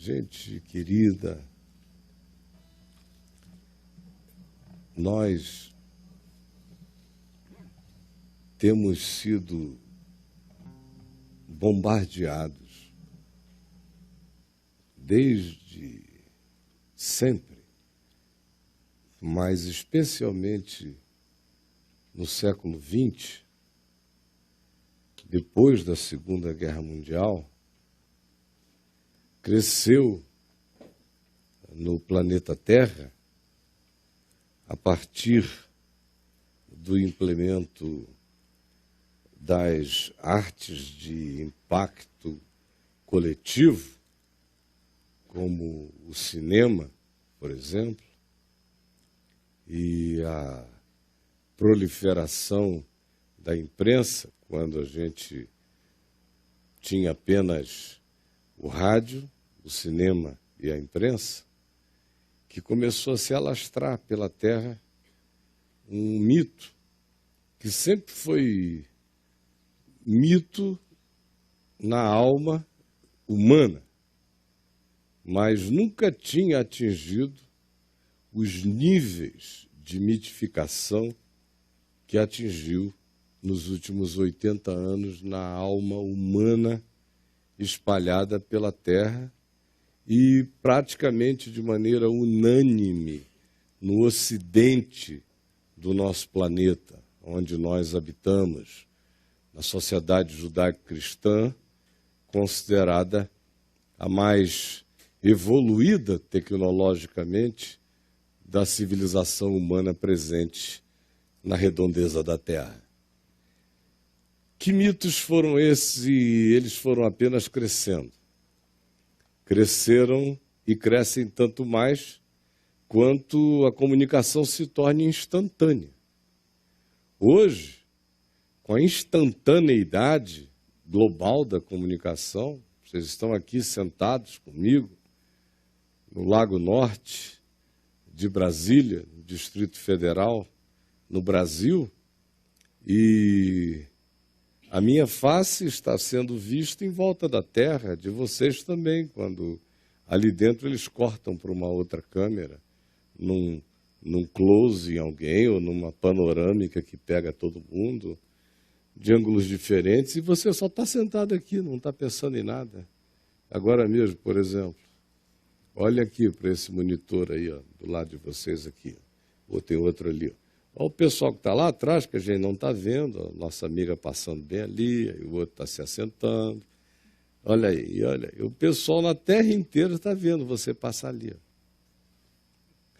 gente querida, nós temos sido bombardeados desde sempre, mas especialmente no século XX, depois da Segunda Guerra Mundial, cresceu no planeta Terra, a partir do implemento das artes de impacto coletivo, como o cinema, por exemplo, e a proliferação da imprensa, quando a gente tinha apenas o rádio, o cinema e a imprensa, que começou a se alastrar pela terra um mito, que sempre foi mito na alma humana, mas nunca tinha atingido os níveis de mitificação que atingiu nos últimos 80 anos na alma humana espalhada pela Terra e praticamente de maneira unânime no ocidente do nosso planeta, onde nós habitamos, na sociedade judaico-cristã, considerada a mais evoluída tecnologicamente da civilização humana presente na redondeza da Terra. Que mitos foram esses? E eles foram apenas crescendo. Cresceram e crescem tanto mais quanto a comunicação se torna instantânea. Hoje, com a instantaneidade global da comunicação, vocês estão aqui sentados comigo no Lago Norte de Brasília, no Distrito Federal, no Brasil, e a minha face está sendo vista em volta da Terra, de vocês também, quando ali dentro eles cortam para uma outra câmera, num close em alguém, ou numa panorâmica que pega todo mundo, de ângulos diferentes, e você só está sentado aqui, não está pensando em nada. Agora mesmo, por exemplo, olha aqui para esse monitor aí, ó, do lado de vocês aqui, ou tem outro ali, ó. Olha o pessoal que está lá atrás, que a gente não está vendo, a nossa amiga passando bem ali, aí o outro está se assentando. Olha aí, olha aí. O pessoal na terra inteira está vendo você passar ali.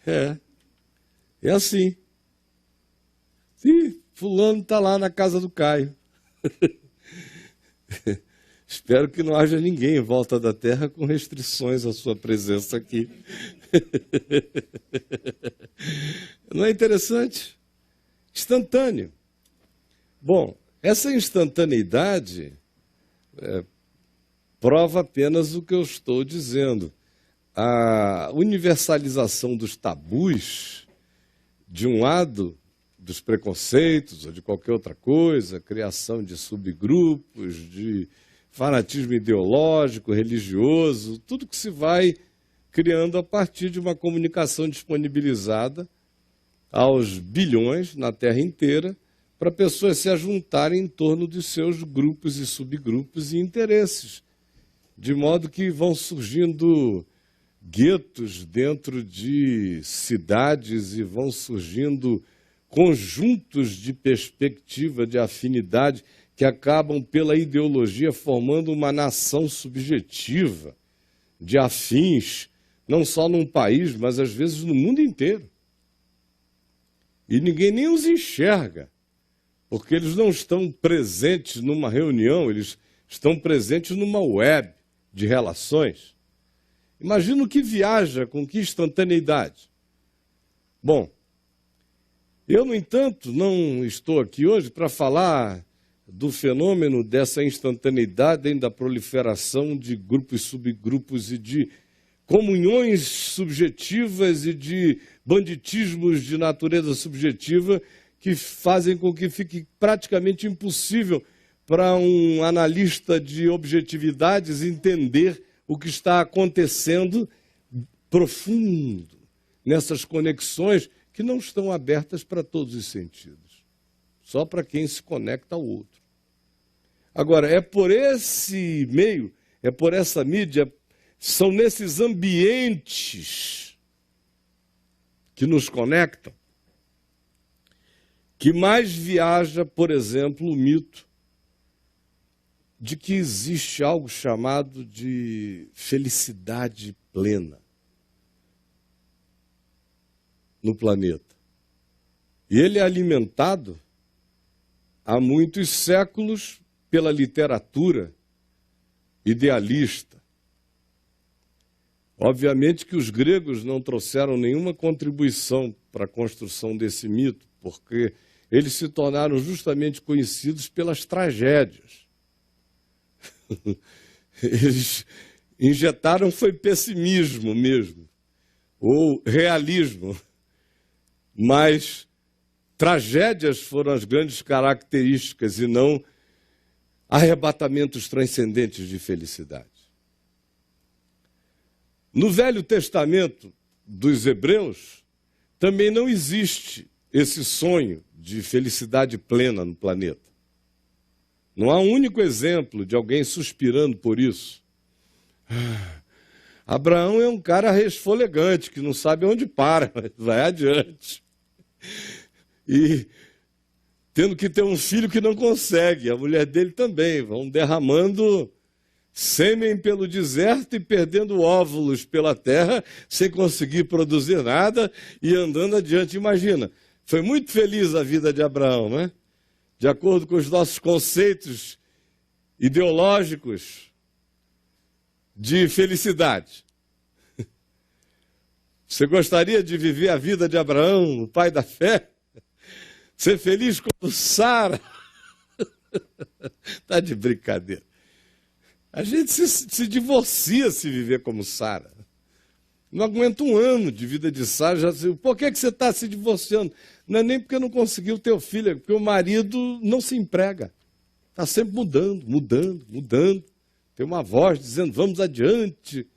Ó. É assim. Sim, fulano está lá na casa do Caio. Espero que não haja ninguém em volta da terra com restrições à sua presença aqui. Não é interessante? Instantâneo. Bom, essa instantaneidade prova apenas o que eu estou dizendo. A universalização dos tabus, de um lado, dos preconceitos ou de qualquer outra coisa, criação de subgrupos, de fanatismo ideológico, religioso, tudo que se vai criando a partir de uma comunicação disponibilizada aos bilhões na Terra inteira, para pessoas se ajuntarem em torno dos seus grupos e subgrupos e interesses, de modo que vão surgindo guetos dentro de cidades e vão surgindo conjuntos de perspectiva, de afinidade, que acabam pela ideologia formando uma nação subjetiva de afins, não só num país, mas às vezes no mundo inteiro. E ninguém nem os enxerga, porque eles não estão presentes numa reunião, eles estão presentes numa web de relações. Imagina o que viaja, com que instantaneidade. Bom, eu, no entanto, não estou aqui hoje para falar do fenômeno dessa instantaneidade, da proliferação de grupos, subgrupos e de comunhões subjetivas e de banditismos de natureza subjetiva que fazem com que fique praticamente impossível para um analista de objetividades entender o que está acontecendo profundo nessas conexões que não estão abertas para todos os sentidos, só para quem se conecta ao outro. Agora, é por esse meio, é por essa mídia, são nesses ambientes que nos conectam, que mais viaja, por exemplo, o mito de que existe algo chamado de felicidade plena no planeta. E ele é alimentado há muitos séculos pela literatura idealista. Obviamente que os gregos não trouxeram nenhuma contribuição para a construção desse mito, porque eles se tornaram justamente conhecidos pelas tragédias. Eles injetaram foi pessimismo mesmo, ou realismo, mas tragédias foram as grandes características e não arrebatamentos transcendentes de felicidade. No Velho Testamento dos Hebreus, também não existe esse sonho de felicidade plena no planeta. Não há um único exemplo de alguém suspirando por isso. Abraão é um cara resfolegante, que não sabe onde para, mas vai adiante. E tendo que ter um filho que não consegue, a mulher dele também, vão derramando sêmen pelo deserto e perdendo óvulos pela terra, sem conseguir produzir nada e andando adiante. Imagina, foi muito feliz a vida de Abraão, né? De acordo com os nossos conceitos ideológicos de felicidade. Você gostaria de viver a vida de Abraão, o pai da fé? Ser feliz como Sara? Está de brincadeira. A gente se divorcia se viver como Sara. Não aguenta um ano de vida de Sara. Já disse, por que você está se divorciando? Não é nem porque não conseguiu ter o filho, é porque o marido não se emprega. Está sempre mudando. Tem uma voz dizendo, vamos adiante.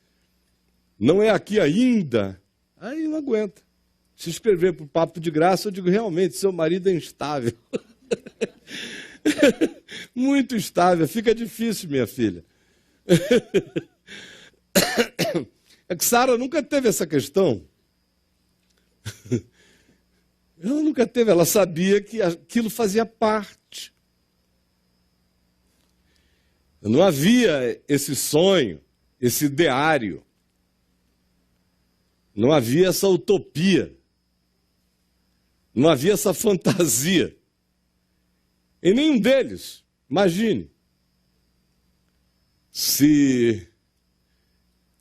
Não é aqui ainda. Aí não aguenta. Se inscrever para o Papo de Graça, eu digo, realmente, seu marido é instável. Muito instável. Fica difícil, minha filha. É que Sara nunca teve essa questão. Ela nunca teve, ela sabia que aquilo fazia parte. Não havia esse sonho, esse ideário. Não havia essa utopia. Não havia essa fantasia. Em nenhum deles. Imagine. Se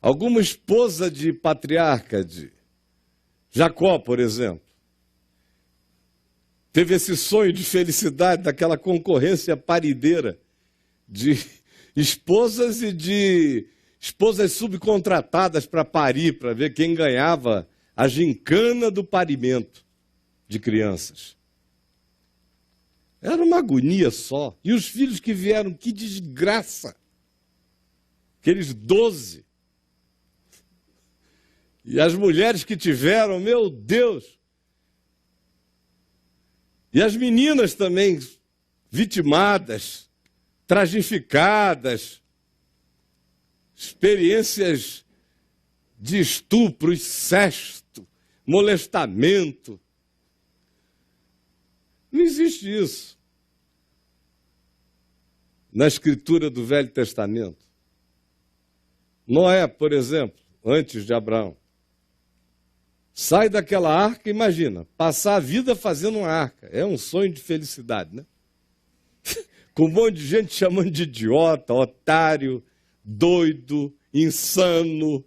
alguma esposa de patriarca, de Jacó, por exemplo, teve esse sonho de felicidade daquela concorrência parideira de esposas e de esposas subcontratadas para parir, para ver quem ganhava a gincana do parimento de crianças. Era uma agonia só. E os filhos que vieram, que desgraça! Aqueles 12. E as mulheres que tiveram, meu Deus! E as meninas também, vitimadas, tragificadas, experiências de estupro, incesto, molestamento. Não existe isso na escritura do Velho Testamento. Noé, por exemplo, antes de Abraão, sai daquela arca, imagina, passar a vida fazendo uma arca. É um sonho de felicidade, né? Com um monte de gente chamando de idiota, otário, doido, insano,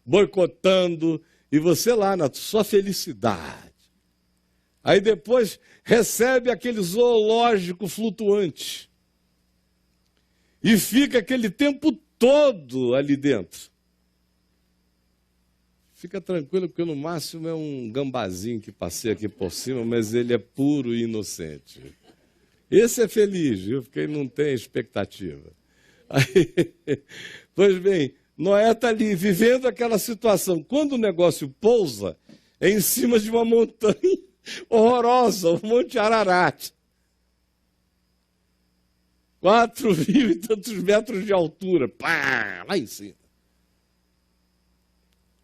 boicotando, e você lá na sua felicidade. Aí depois recebe aquele zoológico flutuante. E fica aquele tempo todo ali dentro. Fica tranquilo, porque no máximo é um gambazinho que passei aqui por cima, mas ele é puro e inocente. Esse é feliz, viu? Porque ele não tem expectativa. Aí, pois bem, Noé está ali vivendo aquela situação. Quando o negócio pousa, é em cima de uma montanha horrorosa, o Monte Ararat. 4.000 e tantos metros de altura. Pá, lá em cima.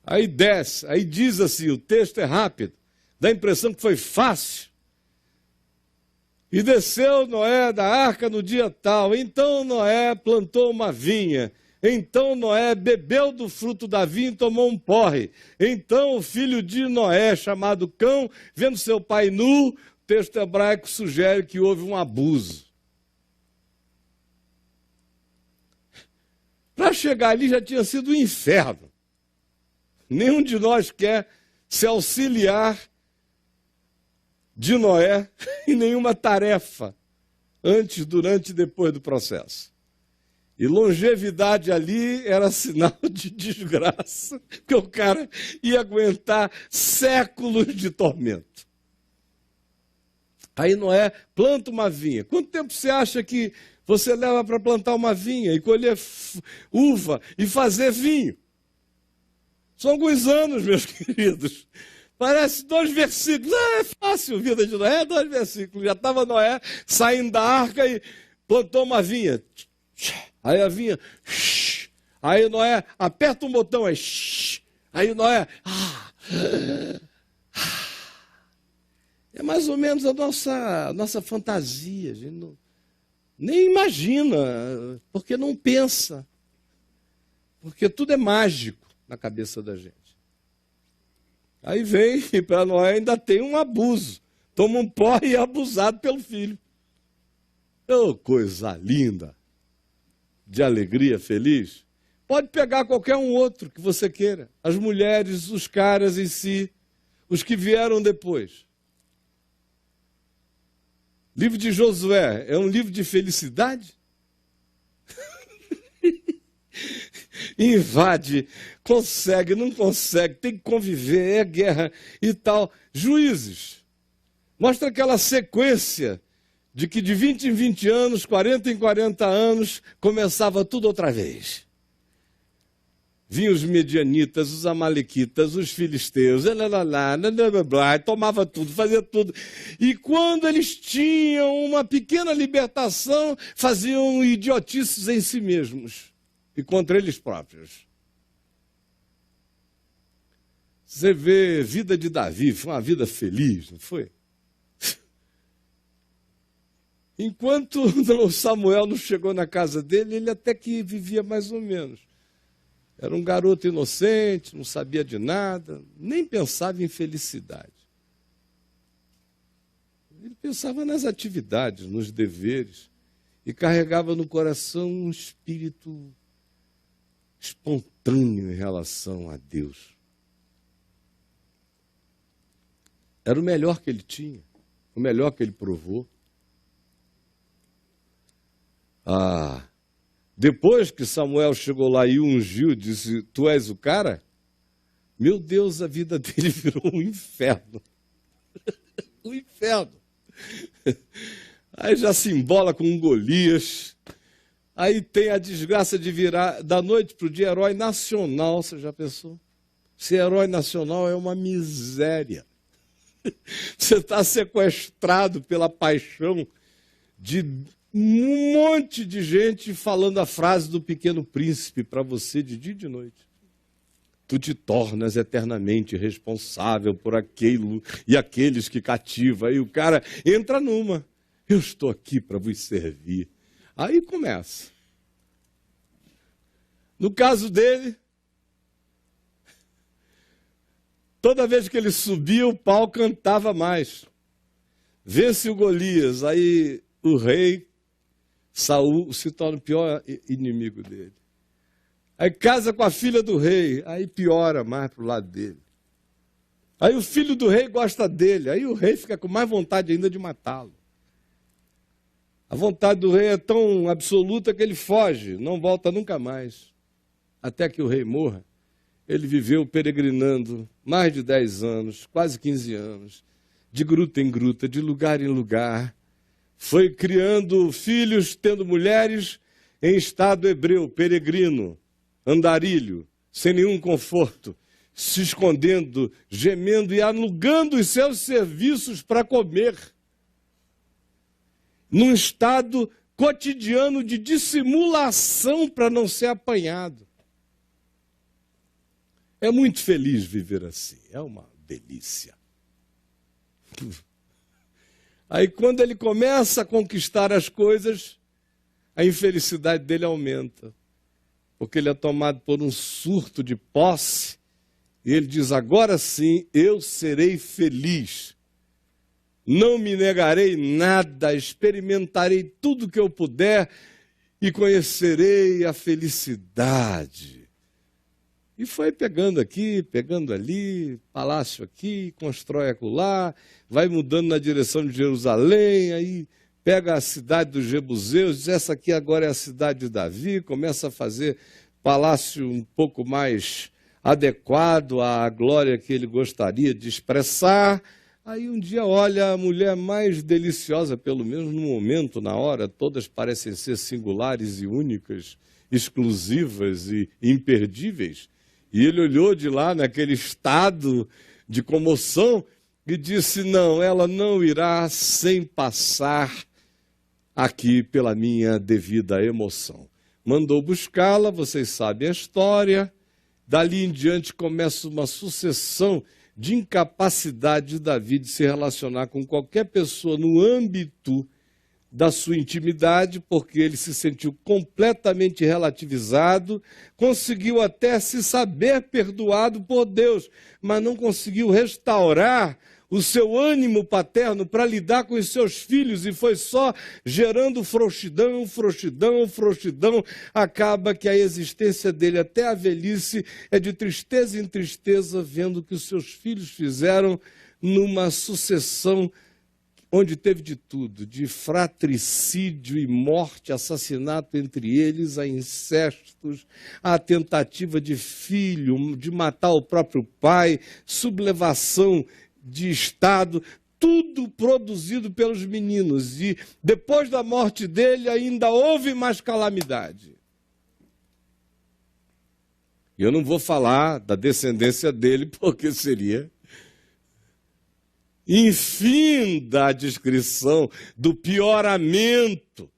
Aí desce, aí diz assim, o texto é rápido, dá a impressão que foi fácil. E desceu Noé da arca no dia tal. Então Noé plantou uma vinha. Então Noé bebeu do fruto da vinha e tomou um porre. Então o filho de Noé, chamado Cão, vendo seu pai nu, o texto hebraico sugere que houve um abuso. Para chegar ali já tinha sido um inferno. Nenhum de nós quer se auxiliar de Noé em nenhuma tarefa, antes, durante e depois do processo. E longevidade ali era sinal de desgraça, porque o cara ia aguentar séculos de tormento. Aí Noé planta uma vinha. Quanto tempo você acha que você leva para plantar uma vinha e colher uva e fazer vinho? São alguns anos, meus queridos. Parece 2 versículos. É fácil, vida de Noé, 2 versículos. Já estava Noé saindo da arca e plantou uma vinha. Aí a vinha. Aí Noé aperta um botão. Aí Noé. É mais ou menos a nossa fantasia. A gente nem imagina, porque não pensa. Porque tudo é mágico na cabeça da gente. Aí vem, e para Noé ainda tem um abuso. Toma um porre e é abusado pelo filho. Oh, coisa linda, de alegria, feliz. Pode pegar qualquer um outro que você queira. As mulheres, os caras em si, os que vieram depois. Livro de Josué é um livro de felicidade? Invade, consegue, não consegue, tem que conviver, é guerra e tal. Juízes, mostra aquela sequência de que de 20 em 20 anos, 40 em 40 anos, começava tudo outra vez. Vinham os medianitas, os amalequitas, os filisteus, tomava tudo, fazia tudo. E quando eles tinham uma pequena libertação, faziam idiotices em si mesmos e contra eles próprios. Você vê a vida de Davi, foi uma vida feliz, não foi? Enquanto Samuel não chegou na casa dele, ele até que vivia mais ou menos. Era um garoto inocente, não sabia de nada, nem pensava em felicidade. Ele pensava nas atividades, nos deveres, e carregava no coração um espírito espontâneo em relação a Deus. Era o melhor que ele tinha, o melhor que ele provou. Depois que Samuel chegou lá e ungiu, disse, tu és o cara? Meu Deus, a vida dele virou um inferno. Um inferno. Aí já se embola com um Golias. Aí tem a desgraça de virar da noite para o dia herói nacional. Você já pensou? Ser herói nacional é uma miséria. Você está sequestrado pela paixão de um monte de gente falando a frase do Pequeno Príncipe para você de dia e de noite. Tu te tornas eternamente responsável por aquilo e aqueles que cativa. Aí o cara entra numa. Eu estou aqui para vos servir. Aí começa. No caso dele, toda vez que ele subia, o pau cantava mais. Vence o Golias, aí o rei Saul se torna o pior inimigo dele. Aí casa com a filha do rei, aí piora mais para o lado dele. Aí o filho do rei gosta dele, aí o rei fica com mais vontade ainda de matá-lo. A vontade do rei é tão absoluta que ele foge, não volta nunca mais. Até que o rei morra, ele viveu peregrinando mais de 10 anos, quase 15 anos, de gruta em gruta, de lugar em lugar. Foi criando filhos, tendo mulheres em estado hebreu, peregrino. andarilho, sem nenhum conforto, se escondendo, gemendo e alugando os seus serviços para comer, num estado cotidiano de dissimulação para não ser apanhado. É muito feliz viver assim, é uma delícia. Aí quando ele começa a conquistar as coisas, a infelicidade dele aumenta, porque ele é tomado por um surto de posse, e ele diz, agora sim eu serei feliz, não me negarei nada, experimentarei tudo que eu puder e conhecerei a felicidade. E foi pegando aqui, pegando ali, palácio aqui, constrói acolá, vai mudando na direção de Jerusalém, aí pega a cidade dos Jebuseus, diz, essa aqui agora é a cidade de Davi, começa a fazer palácio um pouco mais adequado à glória que ele gostaria de expressar. Aí um dia olha a mulher mais deliciosa, pelo menos no momento, na hora, todas parecem ser singulares e únicas, exclusivas e imperdíveis. E ele olhou de lá naquele estado de comoção e disse, não, ela não irá sem passar aqui pela minha devida emoção. Mandou buscá-la, vocês sabem a história. Dali em diante começa uma sucessão de incapacidade de Davi de se relacionar com qualquer pessoa no âmbito da sua intimidade, porque ele se sentiu completamente relativizado, conseguiu até se saber perdoado por Deus, mas não conseguiu restaurar o seu ânimo paterno para lidar com os seus filhos, e foi só gerando frouxidão, frouxidão, frouxidão. Acaba que a existência dele até a velhice é de tristeza em tristeza, vendo o que os seus filhos fizeram numa sucessão onde teve de tudo, de fratricídio e morte, assassinato entre eles, a incestos, a tentativa de filho, de matar o próprio pai, sublevação de Estado, tudo produzido pelos meninos. E depois da morte dele ainda houve mais calamidade. E eu não vou falar da descendência dele, porque seria infinda a descrição do pioramento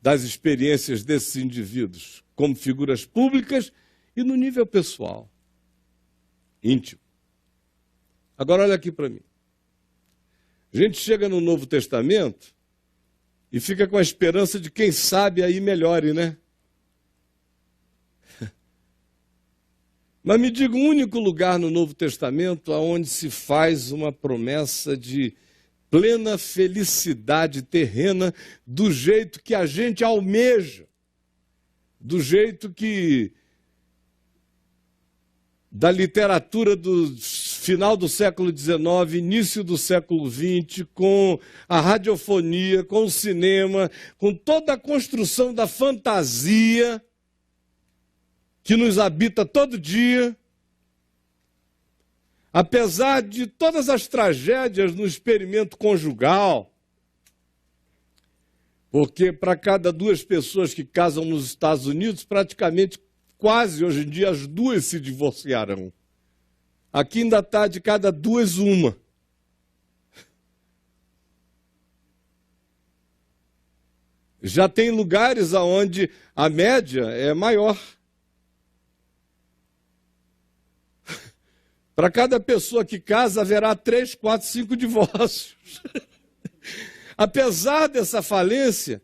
das experiências desses indivíduos, como figuras públicas e no nível pessoal, íntimo. Agora olha aqui para mim. A gente chega no Novo Testamento e fica com a esperança de quem sabe aí melhore, né? Mas me diga um único lugar no Novo Testamento onde se faz uma promessa de plena felicidade terrena do jeito que a gente almeja, do jeito que da literatura do final do século XIX, início do século XX, com a radiofonia, com o cinema, com toda a construção da fantasia que nos habita todo dia, apesar de todas as tragédias no experimento conjugal, porque para cada 2 pessoas que casam nos Estados Unidos, praticamente quase hoje em dia as 2 se divorciarão. Aqui ainda está de cada 2, 1. Já tem lugares onde a média é maior. Para cada pessoa que casa, haverá 3, 4, 5 divórcios. Apesar dessa falência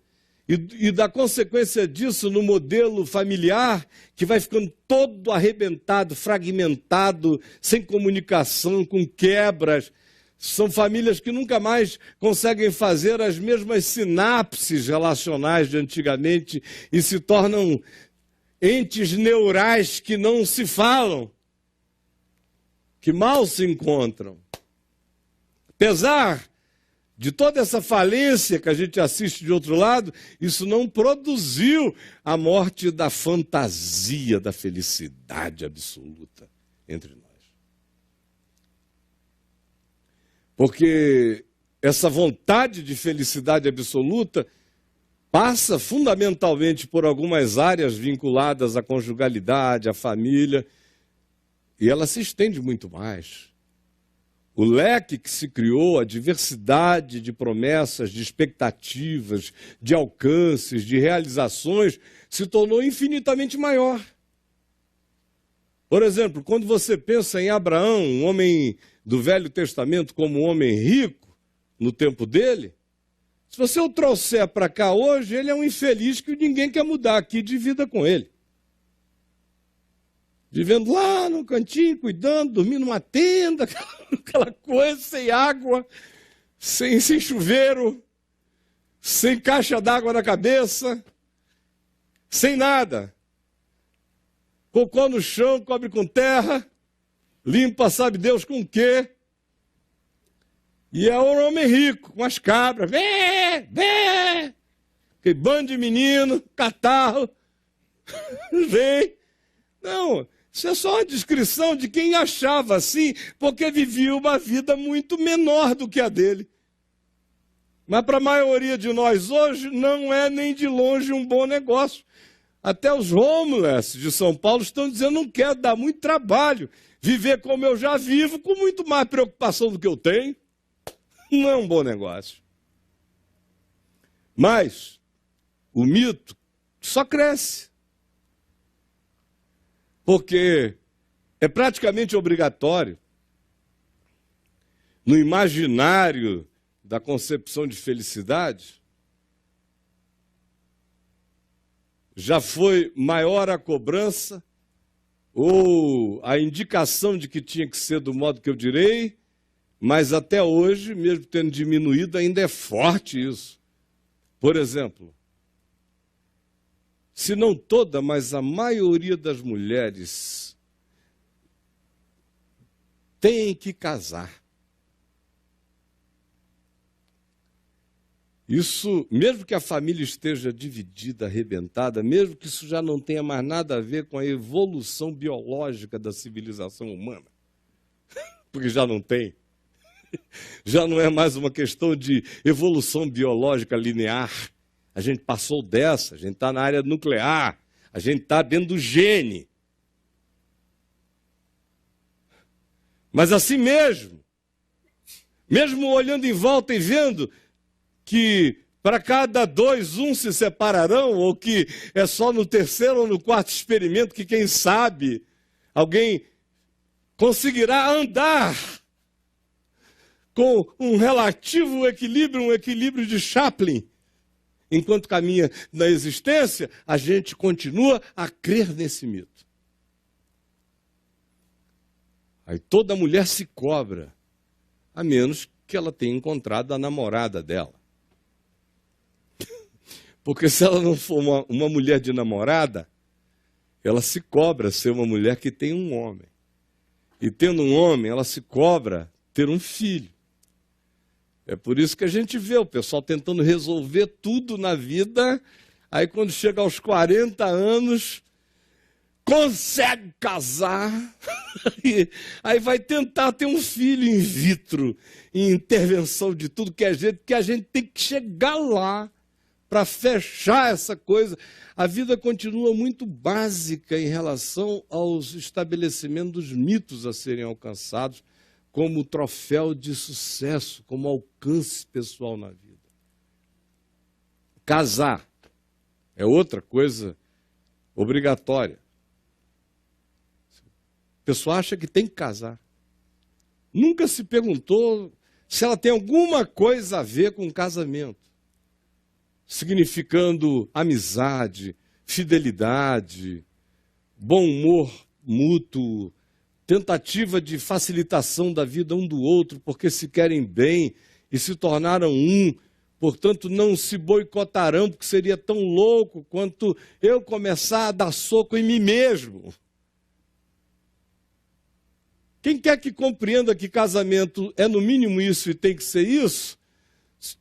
e da consequência disso no modelo familiar, que vai ficando todo arrebentado, fragmentado, sem comunicação, com quebras, são famílias que nunca mais conseguem fazer as mesmas sinapses relacionais de antigamente e se tornam entes neurais que não se falam, que mal se encontram. Apesar de toda essa falência que a gente assiste de outro lado, isso não produziu a morte da fantasia, da felicidade absoluta entre nós. Porque essa vontade de felicidade absoluta passa fundamentalmente por algumas áreas vinculadas à conjugalidade, à família, e ela se estende muito mais. O leque que se criou, a diversidade de promessas, de expectativas, de alcances, de realizações, se tornou infinitamente maior. Por exemplo, quando você pensa em Abraão, um homem do Velho Testamento como um homem rico no tempo dele, se você o trouxer para cá hoje, ele é um infeliz que ninguém quer mudar aqui de vida com ele. Vivendo lá no cantinho, cuidando, dormindo numa tenda, aquela coisa, sem água, sem chuveiro, sem caixa d'água na cabeça, sem nada. Cocô no chão, cobre com terra, limpa sabe Deus com o quê. E é um homem rico, com as cabras, aquele bando de menino, catarro, vem. Não, isso é só uma descrição de quem achava assim, porque vivia uma vida muito menor do que a dele. Mas para a maioria de nós hoje, não é nem de longe um bom negócio. Até os homeless de São Paulo estão dizendo, não quero dar muito trabalho, viver como eu já vivo, com muito mais preocupação do que eu tenho. Não é um bom negócio. Mas o mito só cresce. Porque é praticamente obrigatório, no imaginário da concepção de felicidade, já foi maior a cobrança ou a indicação de que tinha que ser do modo que eu direi, mas até hoje, mesmo tendo diminuído, ainda é forte isso. Por exemplo, se não toda, mas a maioria das mulheres tem que casar. Isso, mesmo que a família esteja dividida, arrebentada, mesmo que isso já não tenha mais nada a ver com a evolução biológica da civilização humana, porque já não tem. Já não é mais uma questão de evolução biológica linear. A gente passou dessa, a gente está na área nuclear, a gente está dentro do gene. Mas assim mesmo olhando em volta e vendo que para cada dois, um se separarão, ou que é só no terceiro ou no quarto experimento que, quem sabe, alguém conseguirá andar com um relativo equilíbrio, um equilíbrio de Chaplin. Enquanto caminha na existência, a gente continua a crer nesse mito. Aí toda mulher se cobra, a menos que ela tenha encontrado a namorada dela. Porque se ela não for uma mulher de namorada, ela se cobra ser uma mulher que tem um homem. E tendo um homem, ela se cobra ter um filho. É por isso que a gente vê o pessoal tentando resolver tudo na vida, aí quando chega aos 40 anos, consegue casar, aí vai tentar ter um filho in vitro, em intervenção de tudo que a gente tem que chegar lá para fechar essa coisa. A vida continua muito básica em relação aos estabelecimentos dos mitos a serem alcançados, como troféu de sucesso, como alcance pessoal na vida. Casar é outra coisa obrigatória. A pessoa acha que tem que casar. Nunca se perguntou se ela tem alguma coisa a ver com casamento, significando amizade, fidelidade, bom humor mútuo, tentativa de facilitação da vida um do outro, porque se querem bem e se tornaram um, portanto não se boicotarão, porque seria tão louco quanto eu começar a dar soco em mim mesmo. Quem quer que compreenda que casamento é no mínimo isso e tem que ser isso,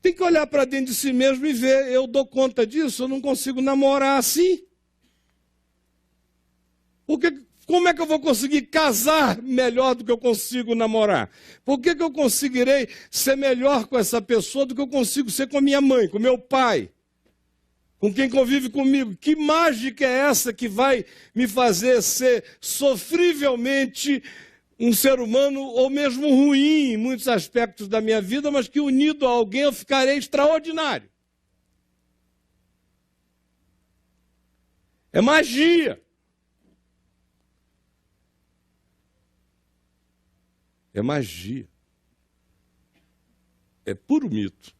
tem que olhar para dentro de si mesmo e ver, eu dou conta disso, eu não consigo namorar assim. Porque como é que eu vou conseguir casar melhor do que eu consigo namorar? Por que eu conseguirei ser melhor com essa pessoa do que eu consigo ser com a minha mãe, com meu pai? com quem convive comigo. Que mágica é essa que vai me fazer ser sofrivelmente um ser humano, ou mesmo ruim em muitos aspectos da minha vida, mas que unido a alguém eu ficarei extraordinário? É magia. É magia. É puro mito.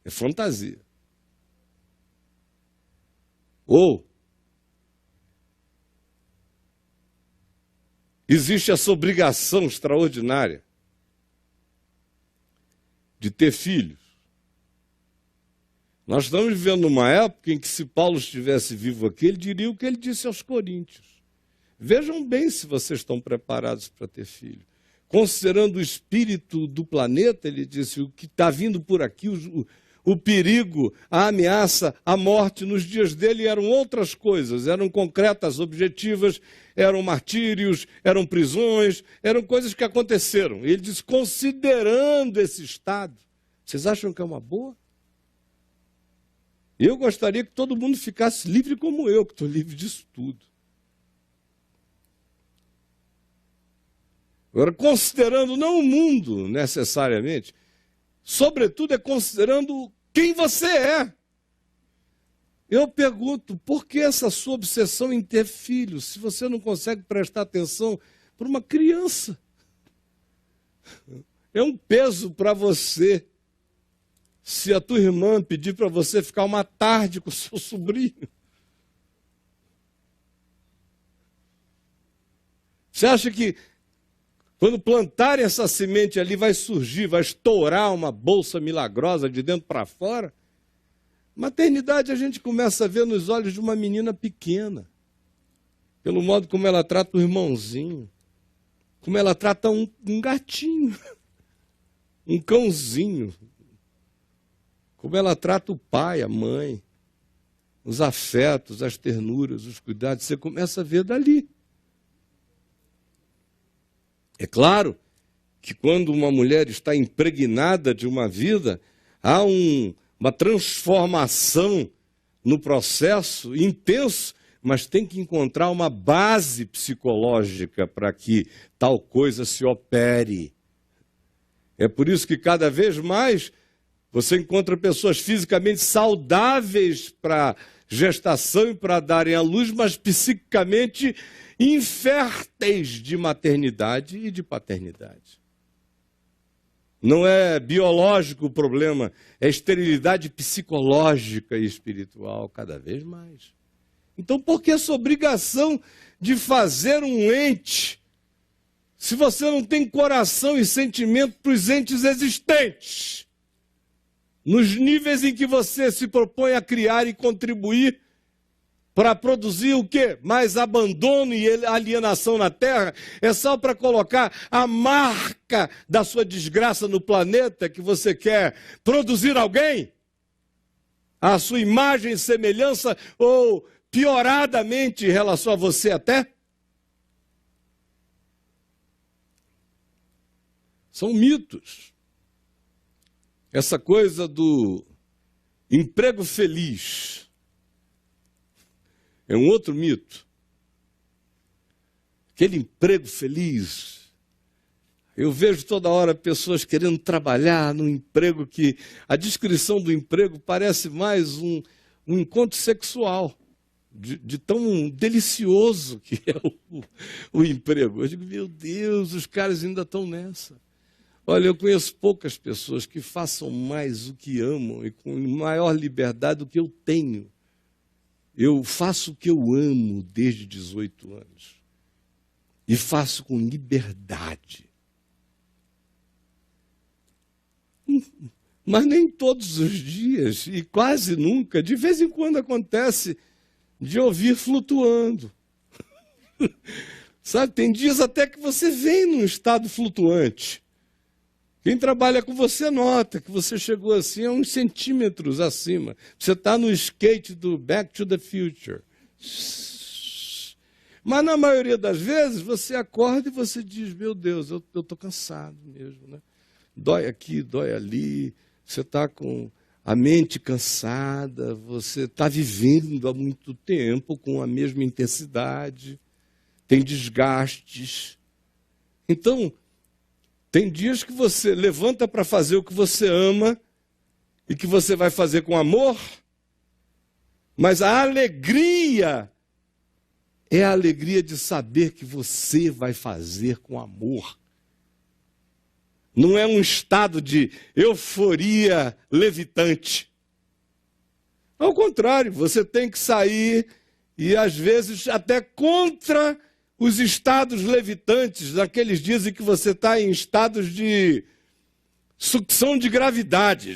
É fantasia. Ou existe essa obrigação extraordinária de ter filhos. Nós estamos vivendo numa época em que, se Paulo estivesse vivo aqui, ele diria o que ele disse aos Coríntios. Vejam bem se vocês estão preparados para ter filho. Considerando o espírito do planeta, ele disse, o que está vindo por aqui, o perigo, a ameaça, a morte, nos dias dele eram outras coisas, eram concretas, objetivas, eram martírios, eram prisões, eram coisas que aconteceram. Ele diz, considerando esse estado, vocês acham que é uma boa? Eu gostaria que todo mundo ficasse livre como eu, que estou livre disso tudo. Agora, considerando não o mundo necessariamente, sobretudo é considerando quem você é. Eu pergunto, por que essa sua obsessão em ter filhos, se você não consegue prestar atenção para uma criança? É um peso para você. Se a tua irmã pedir para você ficar uma tarde com o seu sobrinho. Você acha que quando plantarem essa semente ali vai surgir, vai estourar uma bolsa milagrosa de dentro para fora? Maternidade a gente começa a ver nos olhos de uma menina pequena, pelo modo como ela trata o irmãozinho, como ela trata um gatinho, um cãozinho, como ela trata o pai, a mãe, os afetos, as ternuras, os cuidados, você começa a ver dali. É claro que quando uma mulher está impregnada de uma vida, há uma transformação no processo intenso, mas tem que encontrar uma base psicológica para que tal coisa se opere. É por isso que cada vez mais você encontra pessoas fisicamente saudáveis para gestação e para darem à luz, mas psiquicamente inférteis de maternidade e de paternidade. Não é biológico o problema, é esterilidade psicológica e espiritual, cada vez mais. Então, por que essa obrigação de fazer um ente, se você não tem coração e sentimento para os entes existentes? Nos níveis em que você se propõe a criar e contribuir para produzir o quê? Mais abandono e alienação na Terra? É só para colocar a marca da sua desgraça no planeta que você quer produzir alguém? A sua imagem e semelhança ou pioradamente em relação a você até? São mitos. Essa coisa do emprego feliz é um outro mito. Aquele emprego feliz. Eu vejo toda hora pessoas querendo trabalhar num emprego que a descrição do emprego parece mais um encontro sexual, de tão delicioso que é o emprego. Eu digo, meu Deus, os caras ainda estão nessa. Olha, eu conheço poucas pessoas que façam mais o que amam e com maior liberdade do que eu tenho. Eu faço o que eu amo desde 18 anos. E faço com liberdade. Mas nem todos os dias, e quase nunca, de vez em quando acontece de ouvir flutuando. Sabe, tem dias até que você vem num estado flutuante. Quem trabalha com você nota que você chegou assim a uns centímetros acima. Você está no skate do Back to the Future. Mas na maioria das vezes você acorda e você diz, meu Deus, eu estou cansado mesmo, né? Dói aqui, dói ali. Você está com a mente cansada, você está vivendo há muito tempo com a mesma intensidade, tem desgastes. Então, tem dias que você levanta para fazer o que você ama e que você vai fazer com amor, mas a alegria é a alegria de saber que você vai fazer com amor. Não é um estado de euforia levitante. Ao contrário, você tem que sair e, às vezes, até contra os estados levitantes, naqueles dias em que você está em estados de sucção de gravidade,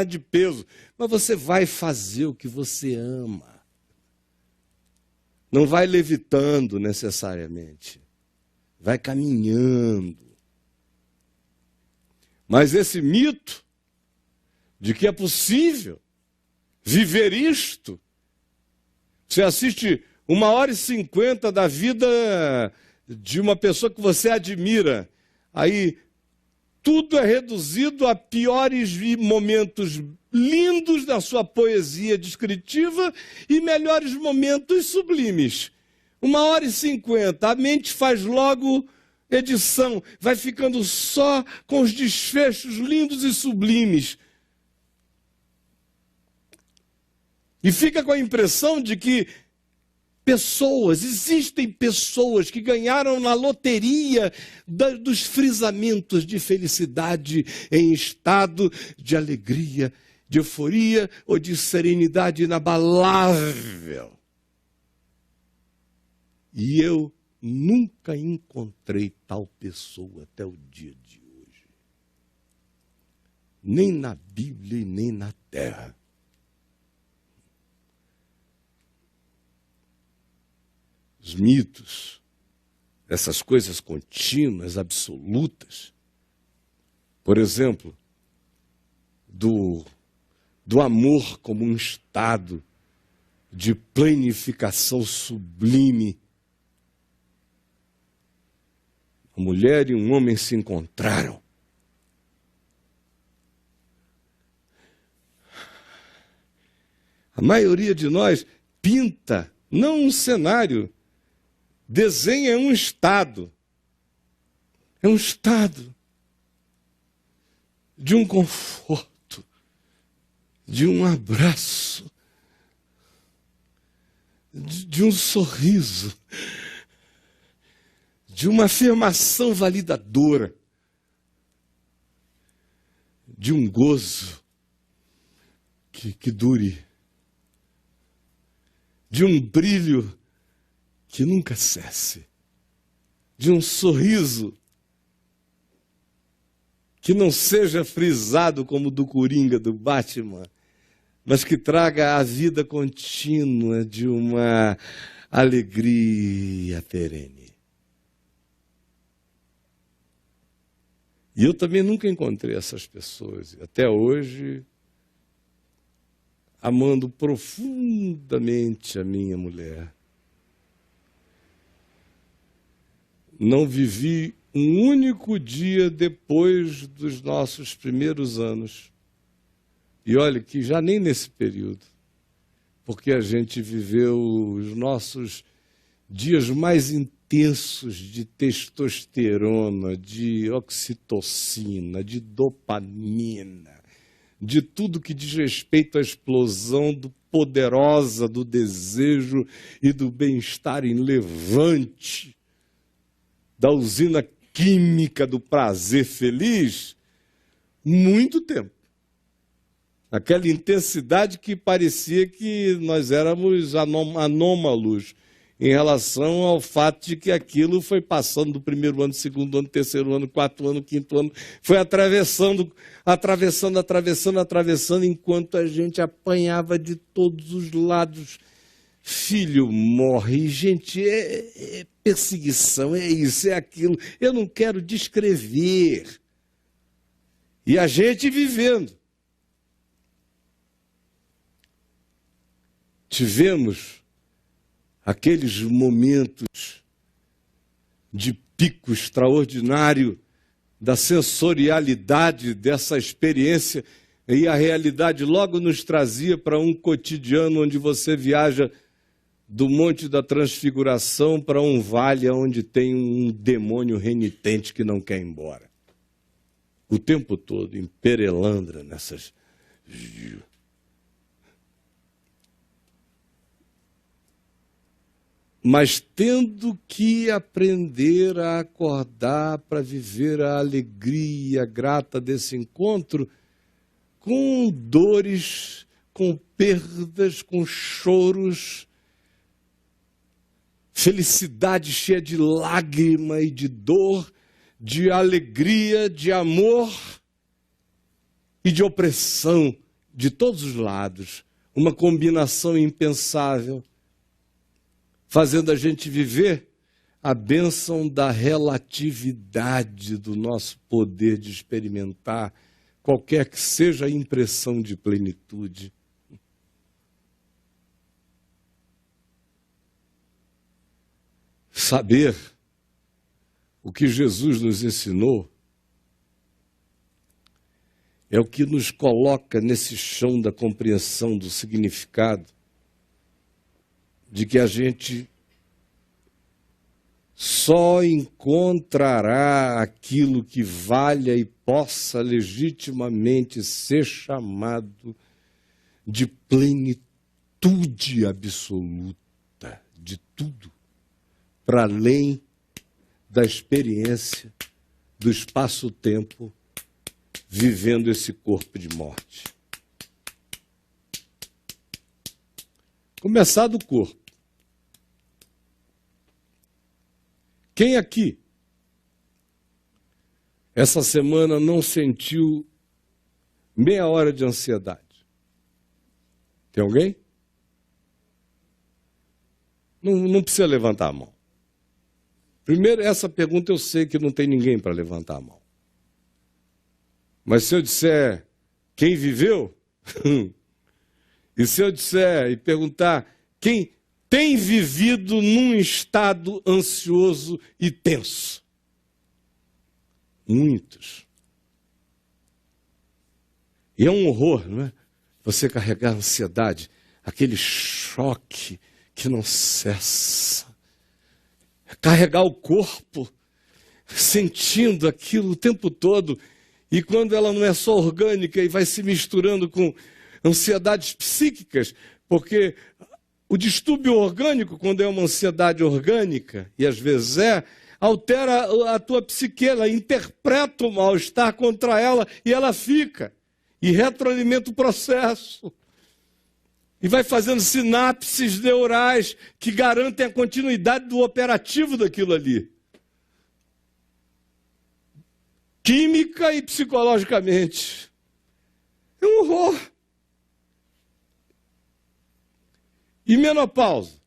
de peso. Mas você vai fazer o que você ama. Não vai levitando necessariamente. Vai caminhando. Mas esse mito de que é possível viver isto, você assiste 1h50 da vida de uma pessoa que você admira, aí tudo é reduzido a piores momentos lindos da sua poesia descritiva e melhores momentos sublimes. 1h50, a mente faz logo edição, vai ficando só com os desfechos lindos e sublimes. E fica com a impressão de que existem pessoas que ganharam na loteria dos frisamentos de felicidade em estado de alegria, de euforia ou de serenidade inabalável. E eu nunca encontrei tal pessoa até o dia de hoje. Nem na Bíblia e nem na terra. Os mitos, essas coisas contínuas, absolutas. Por exemplo, do amor como um estado de planificação sublime. Uma mulher e um homem se encontraram. A maioria de nós pinta, não um cenário, desenha um estado. É um estado de um conforto, de um abraço, de um sorriso, de uma afirmação validadora, de um gozo que dure, de um brilho que nunca cesse, de um sorriso que não seja frisado como o do Coringa, do Batman, mas que traga a vida contínua de uma alegria perene. E eu também nunca encontrei essas pessoas, até hoje, amando profundamente a minha mulher. Não vivi um único dia depois dos nossos primeiros anos. E olha que já nem nesse período, porque a gente viveu os nossos dias mais intensos de testosterona, de oxitocina, de dopamina, de tudo que diz respeito à explosão poderosa do desejo e do bem-estar em levante, da usina química do prazer feliz, muito tempo. Aquela intensidade que parecia que nós éramos anômalos em relação ao fato de que aquilo foi passando do primeiro ano, segundo ano, terceiro ano, quarto ano, quinto ano, foi atravessando, enquanto a gente apanhava de todos os lados. Filho morre, gente, é perseguição, é isso, é aquilo. Eu não quero descrever. E a gente vivendo. Tivemos aqueles momentos de pico extraordinário da sensorialidade dessa experiência E a realidade logo nos trazia para um cotidiano onde você viaja do Monte da Transfiguração para um vale onde tem um demônio renitente que não quer ir embora. O tempo todo, em Perelandra, nessas... Mas tendo que aprender a acordar para viver a alegria grata desse encontro, com dores, com perdas, com choros, felicidade cheia de lágrima e de dor, de alegria, de amor e de opressão de todos os lados. Uma combinação impensável, fazendo a gente viver a bênção da relatividade do nosso poder de experimentar qualquer que seja a impressão de plenitude. Saber o que Jesus nos ensinou é o que nos coloca nesse chão da compreensão do significado de que a gente só encontrará aquilo que valha e possa legitimamente ser chamado de plenitude absoluta de tudo, para além da experiência do espaço-tempo, vivendo esse corpo de morte. Começar do corpo. Quem aqui, essa semana, não sentiu meia hora de ansiedade? Tem alguém? Não precisa levantar a mão. Primeiro, essa pergunta eu sei que não tem ninguém para levantar a mão. Mas se eu disser quem viveu, e se eu disser e perguntar quem tem vivido num estado ansioso e tenso? Muitos. E é um horror, não é? Você carregar a ansiedade, aquele choque que não cessa. Carregar o corpo, sentindo aquilo o tempo todo, e quando ela não é só orgânica e vai se misturando com ansiedades psíquicas, porque o distúrbio orgânico, quando é uma ansiedade orgânica, e às vezes altera a tua psique, ela interpreta o mal-estar contra ela e ela fica, e retroalimenta o processo. E vai fazendo sinapses neurais que garantem a continuidade do operativo daquilo ali. Química e psicologicamente. É um horror. E menopausa?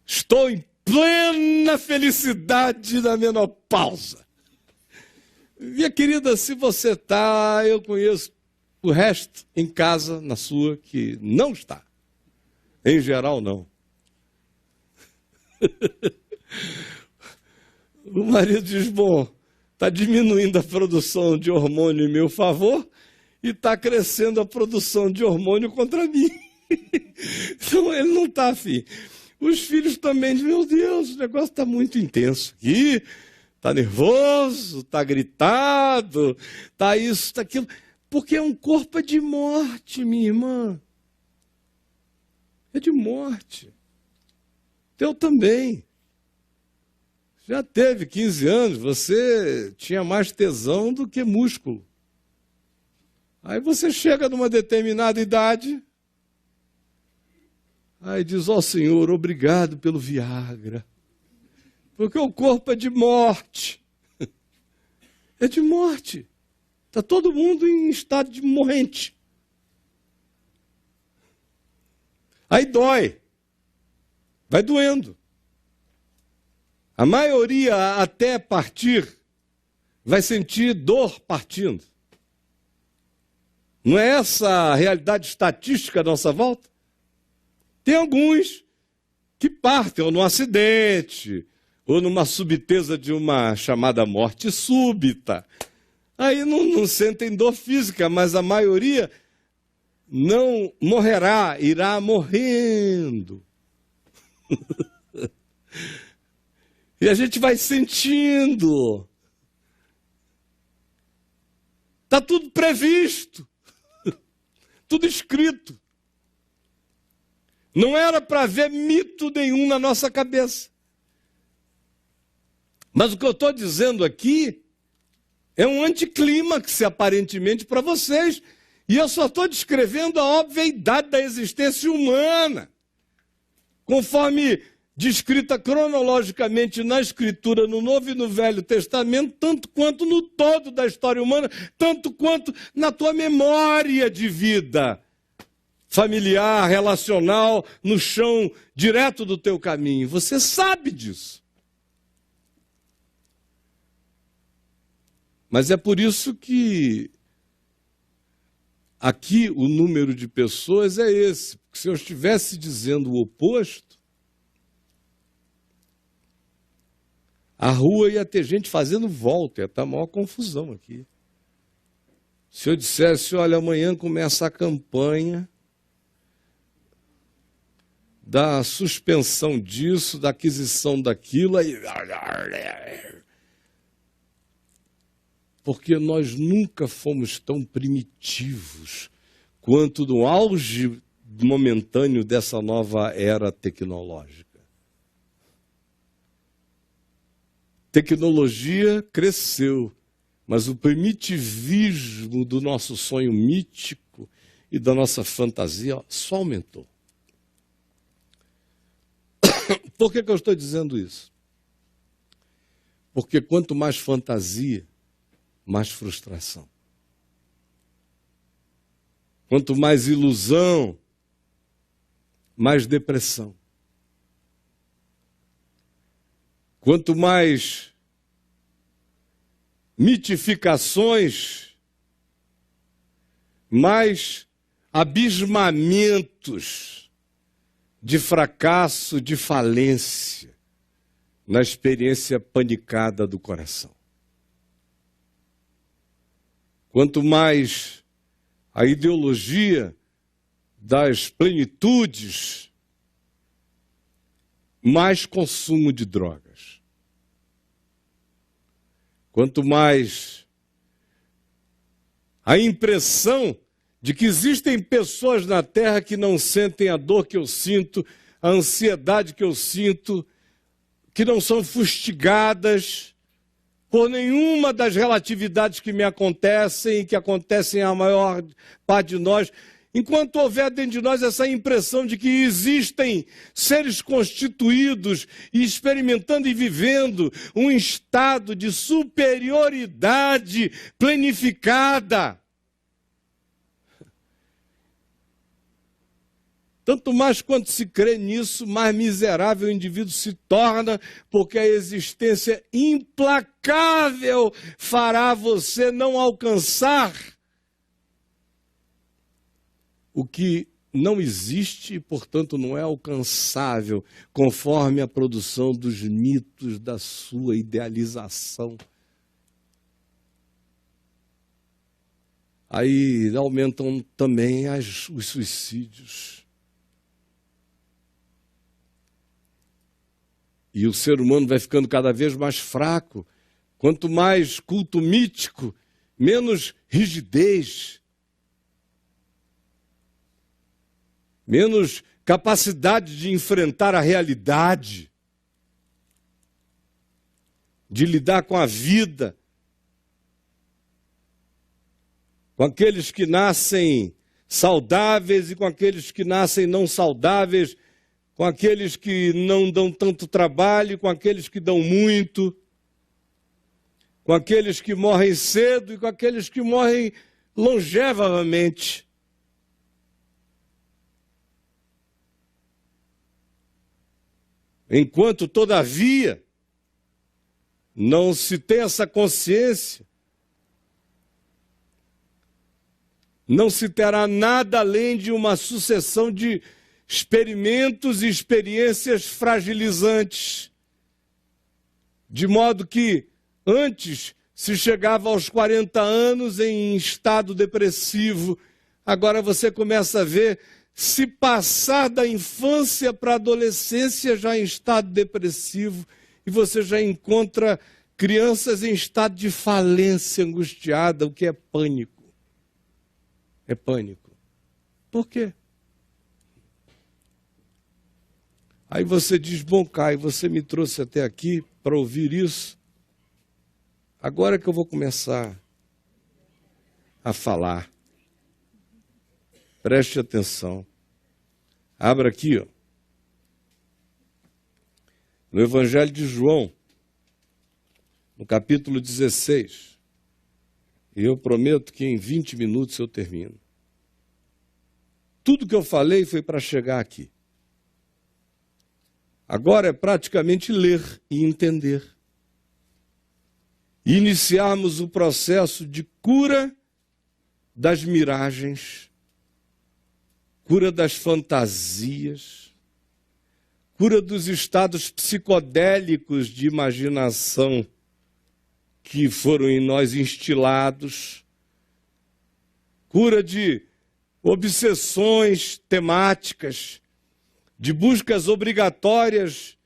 Estou em plena felicidade da menopausa. Minha querida, se você está, eu conheço o resto em casa, na sua, que não está. Em geral, não. O marido diz, bom, está diminuindo a produção de hormônio em meu favor e está crescendo a produção de hormônio contra mim. Então ele não está afim. Os filhos também dizem, meu Deus, o negócio está muito intenso aqui, está nervoso, está gritado, está isso, está aquilo. Porque é um corpo de morte, minha irmã. É de morte. Teu também. Já teve 15 anos, você tinha mais tesão do que músculo. Aí você chega numa determinada idade, aí diz, ó Senhor, obrigado pelo Viagra. Porque o corpo é de morte. É de morte. Está todo mundo em estado de morrente. Aí dói. Vai doendo. A maioria, até partir, vai sentir dor partindo. Não é essa a realidade estatística à nossa volta? Tem alguns que partem ou num acidente, ou numa subtesa de uma chamada morte súbita. Aí não sentem dor física, mas a maioria não morrerá, irá morrendo. E a gente vai sentindo. Está tudo previsto, tudo escrito. Não era para haver mito nenhum na nossa cabeça. Mas o que eu estou dizendo aqui é um anticlímax, aparentemente, para vocês. E eu só estou descrevendo a obviedade da existência humana, conforme descrita cronologicamente na Escritura, no Novo e no Velho Testamento, tanto quanto no todo da história humana, tanto quanto na tua memória de vida familiar, relacional, no chão direto do teu caminho. Você sabe disso. Mas é por isso que aqui o número de pessoas é esse. Porque se eu estivesse dizendo o oposto, a rua ia ter gente fazendo volta, ia estar maior confusão aqui. Se eu dissesse, olha, amanhã começa a campanha da suspensão disso, da aquisição daquilo, aí... Porque nós nunca fomos tão primitivos quanto no auge momentâneo dessa nova era tecnológica. Tecnologia cresceu, mas o primitivismo do nosso sonho mítico e da nossa fantasia só aumentou. Por que eu estou dizendo isso? Porque quanto mais fantasia, mais frustração. Quanto mais ilusão, mais depressão. Quanto mais mitificações, mais abismamentos de fracasso, de falência na experiência panicada do coração. Quanto mais a ideologia das plenitudes, mais consumo de drogas. Quanto mais a impressão de que existem pessoas na Terra que não sentem a dor que eu sinto, a ansiedade que eu sinto, que não são fustigadas por nenhuma das relatividades que me acontecem e que acontecem à maior parte de nós, enquanto houver dentro de nós essa impressão de que existem seres constituídos e experimentando e vivendo um estado de superioridade planificada, tanto mais quanto se crê nisso, mais miserável o indivíduo se torna, porque a existência implacável fará você não alcançar o que não existe e, portanto, não é alcançável, conforme a produção dos mitos da sua idealização. Aí aumentam também os suicídios. E o ser humano vai ficando cada vez mais fraco. Quanto mais culto mítico, menos rigidez, menos capacidade de enfrentar a realidade, de lidar com a vida, com aqueles que nascem saudáveis e com aqueles que nascem não saudáveis, com aqueles que não dão tanto trabalho, com aqueles que dão muito, com aqueles que morrem cedo e com aqueles que morrem longevamente. Enquanto, todavia, não se tem essa consciência, não se terá nada além de uma sucessão de experimentos e experiências fragilizantes, de modo que antes se chegava aos 40 anos em estado depressivo, agora você começa a ver se passar da infância para a adolescência já em estado depressivo, e você já encontra crianças em estado de falência angustiada, o que é pânico. É pânico. Por quê? Aí você diz, bom, Caio, você me trouxe até aqui para ouvir isso. Agora que eu vou começar a falar. Preste atenção. Abra aqui, ó, no Evangelho de João, no capítulo 16. E eu prometo que em 20 minutos eu termino. Tudo que eu falei foi para chegar aqui. Agora é praticamente ler e entender. E iniciarmos o processo de cura das miragens, cura das fantasias, cura dos estados psicodélicos de imaginação que foram em nós instilados, cura de obsessões temáticas, de buscas obrigatórias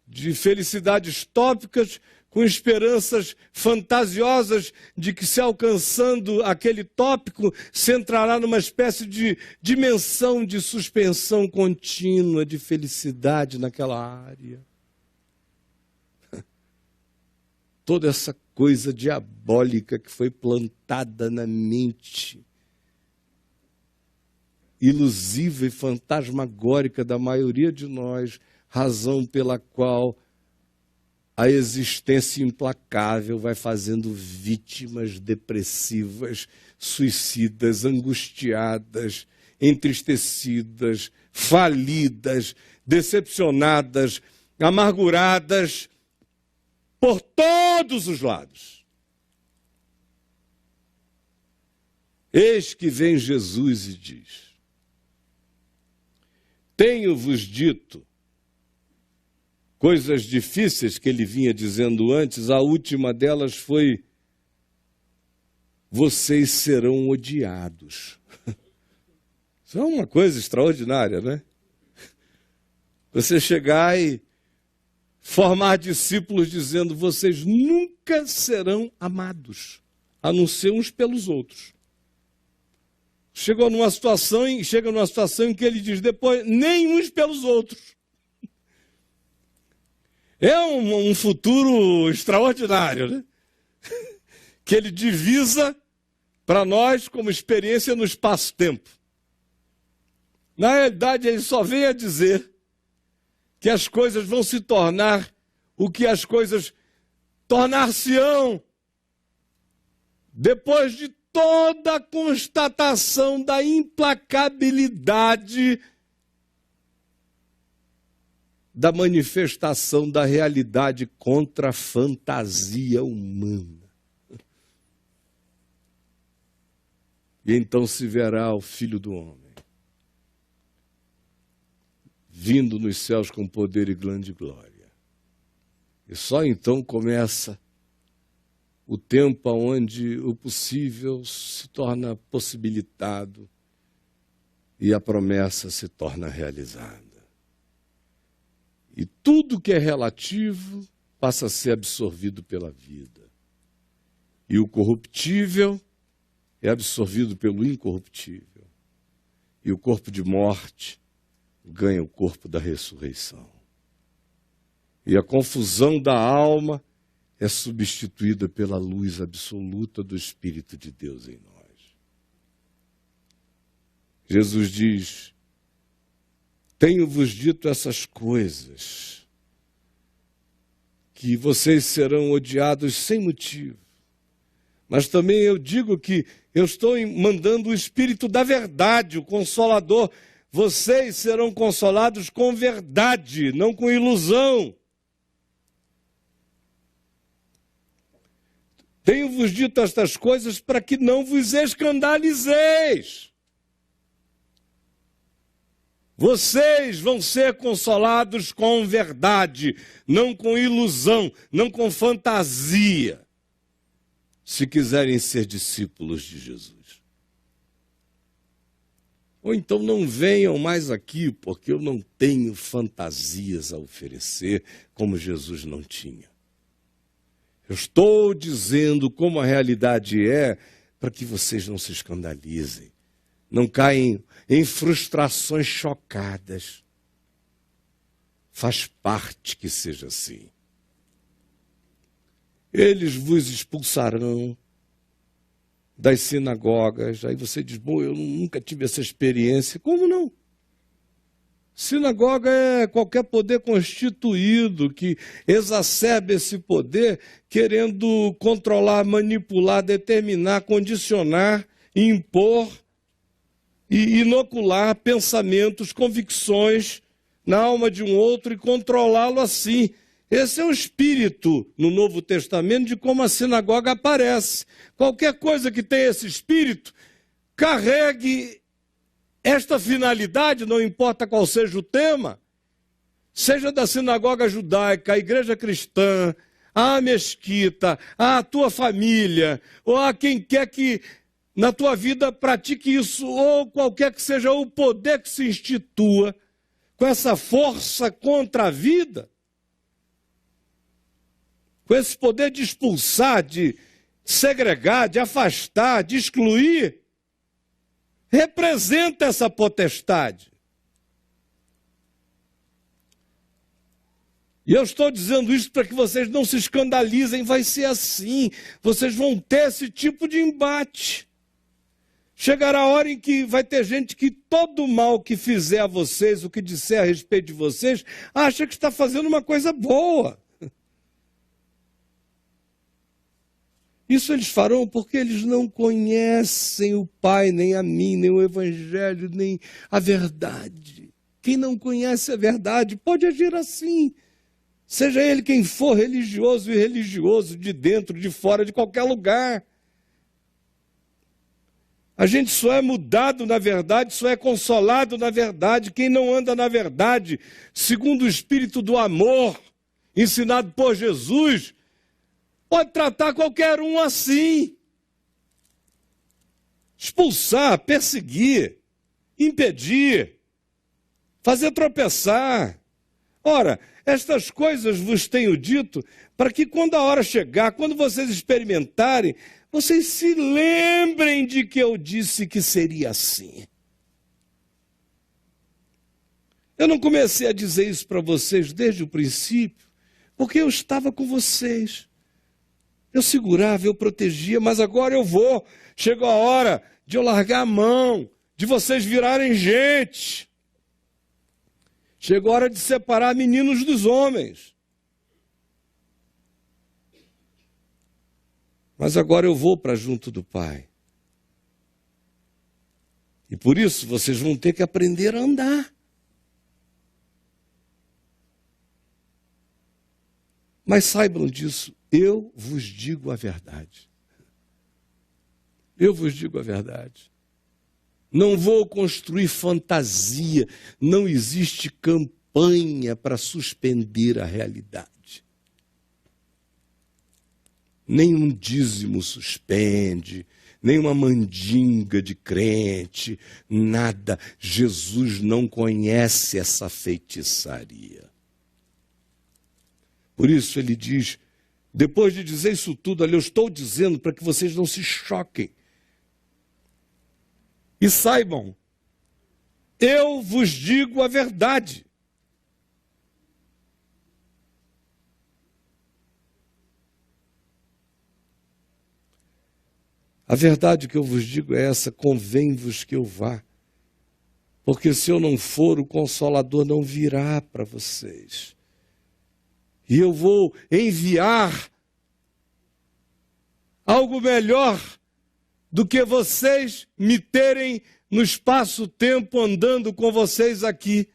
de felicidades tópicas, com esperanças fantasiosas de que, se alcançando aquele tópico, se entrará numa espécie de dimensão de suspensão contínua de felicidade naquela área. Toda essa coisa diabólica que foi plantada na mente ilusiva e fantasmagórica da maioria de nós, razão pela qual a existência implacável vai fazendo vítimas depressivas, suicidas, angustiadas, entristecidas, falidas, decepcionadas, amarguradas, por todos os lados. Eis que vem Jesus e diz: tenho-vos dito coisas difíceis que ele vinha dizendo antes. A última delas foi: vocês serão odiados. Isso é uma coisa extraordinária, né? Você chegar e formar discípulos dizendo: vocês nunca serão amados, a não ser uns pelos outros. Chega numa situação em que ele diz depois: nem uns pelos outros. É um futuro extraordinário, né? Que ele divisa para nós como experiência no espaço-tempo. Na realidade, ele só vem a dizer que as coisas vão se tornar o que as coisas tornar-se-ão depois de toda a constatação da implacabilidade da manifestação da realidade contra a fantasia humana. E então se verá o Filho do Homem vindo nos céus com poder e grande glória. E só então começa o tempo onde o possível se torna possibilitado e a promessa se torna realizada. E tudo que é relativo passa a ser absorvido pela vida. E o corruptível é absorvido pelo incorruptível. E o corpo de morte ganha o corpo da ressurreição. E a confusão da alma é substituída pela luz absoluta do Espírito de Deus em nós. Jesus diz: tenho-vos dito essas coisas, que vocês serão odiados sem motivo. Mas também eu digo que eu estou mandando o Espírito da verdade, o Consolador. Vocês serão consolados com verdade, não com ilusão. Tenho-vos dito estas coisas para que não vos escandalizeis. Vocês vão ser consolados com verdade, não com ilusão, não com fantasia. se quiserem ser discípulos de Jesus. Ou então não venham mais aqui, porque eu não tenho fantasias a oferecer, como Jesus não tinha. Eu estou dizendo como a realidade é, para que vocês não se escandalizem, não caem em frustrações chocadas. Faz parte que seja assim. Eles vos expulsarão das sinagogas. Aí você diz, bom, eu nunca tive essa experiência. Como não? Sinagoga é qualquer poder constituído que exacerbe esse poder, querendo controlar, manipular, determinar, condicionar, impor e inocular pensamentos, convicções na alma de um outro e controlá-lo assim. Esse é o espírito no Novo Testamento de como a sinagoga aparece. Qualquer coisa que tenha esse espírito, carregue esta finalidade, não importa qual seja o tema, seja da sinagoga judaica, a igreja cristã, a mesquita, a tua família, ou a quem quer que na tua vida pratique isso, ou qualquer que seja o poder que se institua com essa força contra a vida, com esse poder de expulsar, de segregar, de afastar, de excluir, representa essa potestade. E eu estou dizendo isso para que vocês não se escandalizem, vai ser assim. Vocês vão ter esse tipo de embate. Chegará a hora em que vai ter gente que todo mal que fizer a vocês, o que disser a respeito de vocês, acha que está fazendo uma coisa boa. Isso eles farão porque eles não conhecem o Pai, nem a mim, nem o Evangelho, nem a verdade. Quem não conhece a verdade pode agir assim. Seja ele quem for, religioso e irreligioso, de dentro, de fora, de qualquer lugar. A gente só é mudado na verdade, só é consolado na verdade. Quem não anda na verdade, segundo o espírito do amor, ensinado por Jesus, pode tratar qualquer um assim. Expulsar, perseguir, impedir, fazer tropeçar. Ora, estas coisas vos tenho dito para que quando a hora chegar, quando vocês experimentarem, vocês se lembrem de que eu disse que seria assim. Eu não comecei a dizer isso para vocês desde o princípio, porque eu estava com vocês. Eu segurava, eu protegia, mas agora eu vou. Chegou a hora de eu largar a mão, de vocês virarem gente. Chegou a hora de separar meninos dos homens. Mas agora eu vou para junto do Pai. E por isso vocês vão ter que aprender a andar. Mas saibam disso, eu vos digo a verdade. Eu vos digo a verdade. Não vou construir fantasia. Não existe campanha para suspender a realidade. Nenhum dízimo suspende, nenhuma mandinga de crente, nada. Jesus não conhece essa feitiçaria. Por isso ele diz, depois de dizer isso tudo, ali eu estou dizendo para que vocês não se choquem. E saibam, eu vos digo a verdade. A verdade que eu vos digo é essa, convém-vos que eu vá. Porque se eu não for, o Consolador não virá para vocês. E eu vou enviar algo melhor do que vocês me terem no espaço-tempo andando com vocês aqui.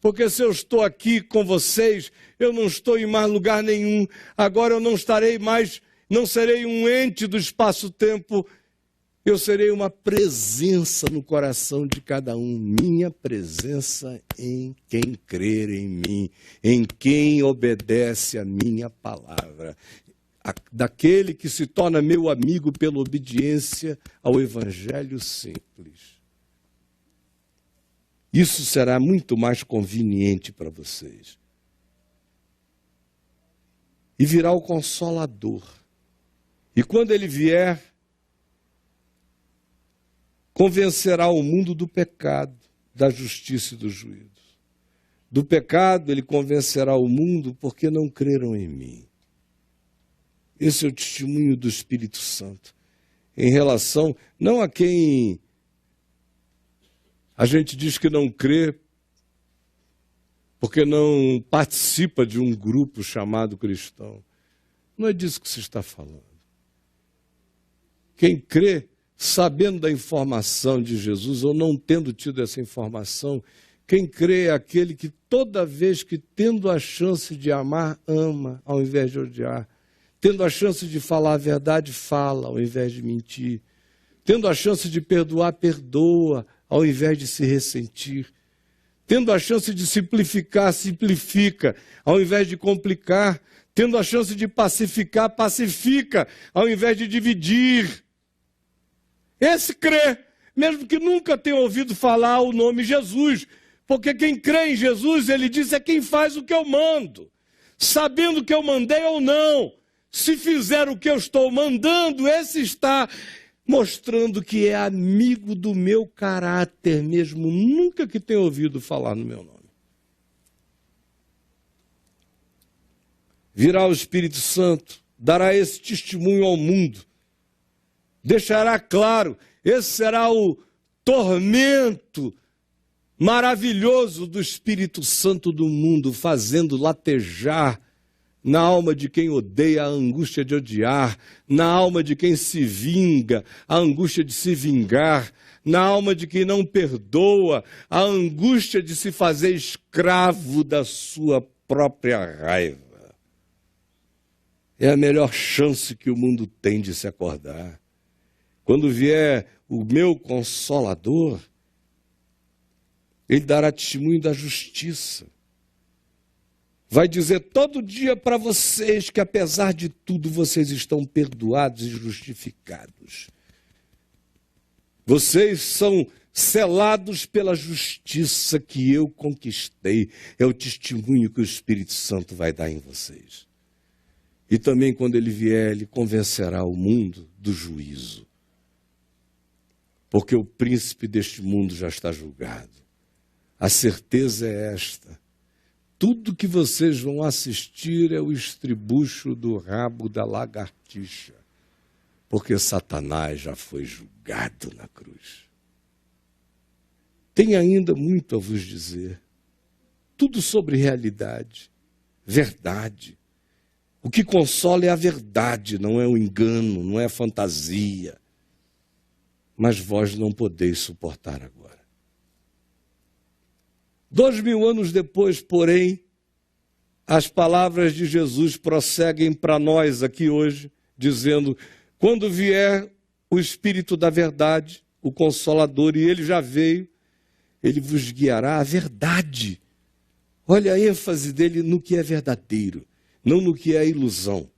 Porque se eu estou aqui com vocês, eu não estou em mais lugar nenhum. Agora eu não estarei mais, não serei um ente do espaço-tempo. Eu serei uma presença no coração de cada um. Minha presença em quem crer em mim, em quem obedece a minha palavra. daquele que se torna meu amigo pela obediência ao evangelho simples. Isso será muito mais conveniente para vocês. E virá o Consolador. E quando ele vier, convencerá o mundo do pecado, da justiça e do juízo. Do pecado ele convencerá o mundo porque não creram em mim. Esse é o testemunho do Espírito Santo. Em relação, não a quem a gente diz que não crê, porque não participa de um grupo chamado cristão. Não é disso que se está falando. Quem crê, sabendo da informação de Jesus, ou não tendo tido essa informação, quem crê é aquele que toda vez que tendo a chance de amar, ama, ao invés de odiar. Tendo a chance de falar a verdade, fala, ao invés de mentir. Tendo a chance de perdoar, perdoa, ao invés de se ressentir. Tendo a chance de simplificar, simplifica, ao invés de complicar. Tendo a chance de pacificar, pacifica, ao invés de dividir. Esse crê, mesmo que nunca tenha ouvido falar o nome Jesus, porque quem crê em Jesus, ele diz, é quem faz o que eu mando, sabendo que eu mandei ou não. Se fizer o que eu estou mandando, esse está mostrando que é amigo do meu caráter, mesmo nunca que tenha ouvido falar no meu nome. Virá o Espírito Santo, dará esse testemunho ao mundo, deixará claro, esse será o tormento maravilhoso do Espírito Santo do mundo, fazendo latejar na alma de quem odeia a angústia de odiar, na alma de quem se vinga, a angústia de se vingar, na alma de quem não perdoa, a angústia de se fazer escravo da sua própria raiva. É a melhor chance que o mundo tem de se acordar. Quando vier o meu Consolador, ele dará testemunho da justiça. Vai dizer todo dia para vocês que, apesar de tudo, vocês estão perdoados e justificados. Vocês são selados pela justiça que eu conquistei. É o testemunho que o Espírito Santo vai dar em vocês. E também, quando ele vier, ele convencerá o mundo do juízo. Porque o príncipe deste mundo já está julgado. A certeza é esta. Tudo que vocês vão assistir é o estribucho do rabo da lagartixa, porque Satanás já foi julgado na cruz. Tem ainda muito a vos dizer, tudo sobre realidade, verdade. O que consola é a verdade, não é o engano, não é a fantasia. Mas vós não podeis suportar agora. 2000 anos depois, porém, as palavras de Jesus prosseguem para nós aqui hoje, dizendo, quando vier o Espírito da verdade, o Consolador, e ele já veio, ele vos guiará à verdade. Olha a ênfase dele no que é verdadeiro, não no que é ilusão,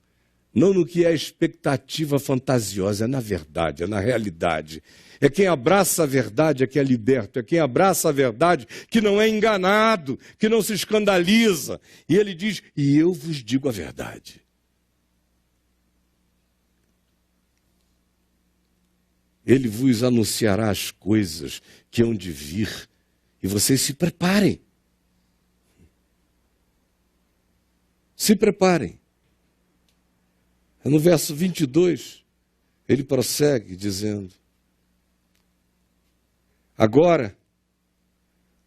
não no que é expectativa fantasiosa, é na verdade, é na realidade. É quem abraça a verdade é que é liberto, é quem abraça a verdade que não é enganado, que não se escandaliza. E ele diz, e eu vos digo a verdade. Ele vos anunciará as coisas que hão de vir, e vocês se preparem. Se preparem. No verso 22, ele prossegue dizendo, agora,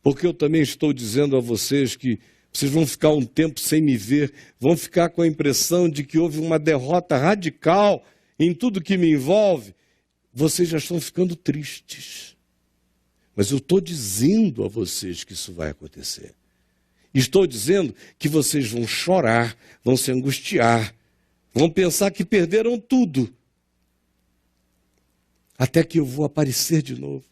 porque eu também estou dizendo a vocês que vocês vão ficar um tempo sem me ver, vão ficar com a impressão de que houve uma derrota radical em tudo que me envolve, vocês já estão ficando tristes. Mas eu estou dizendo a vocês que isso vai acontecer. Estou dizendo que vocês vão chorar, vão se angustiar, vão pensar que perderam tudo, até que eu vou aparecer de novo.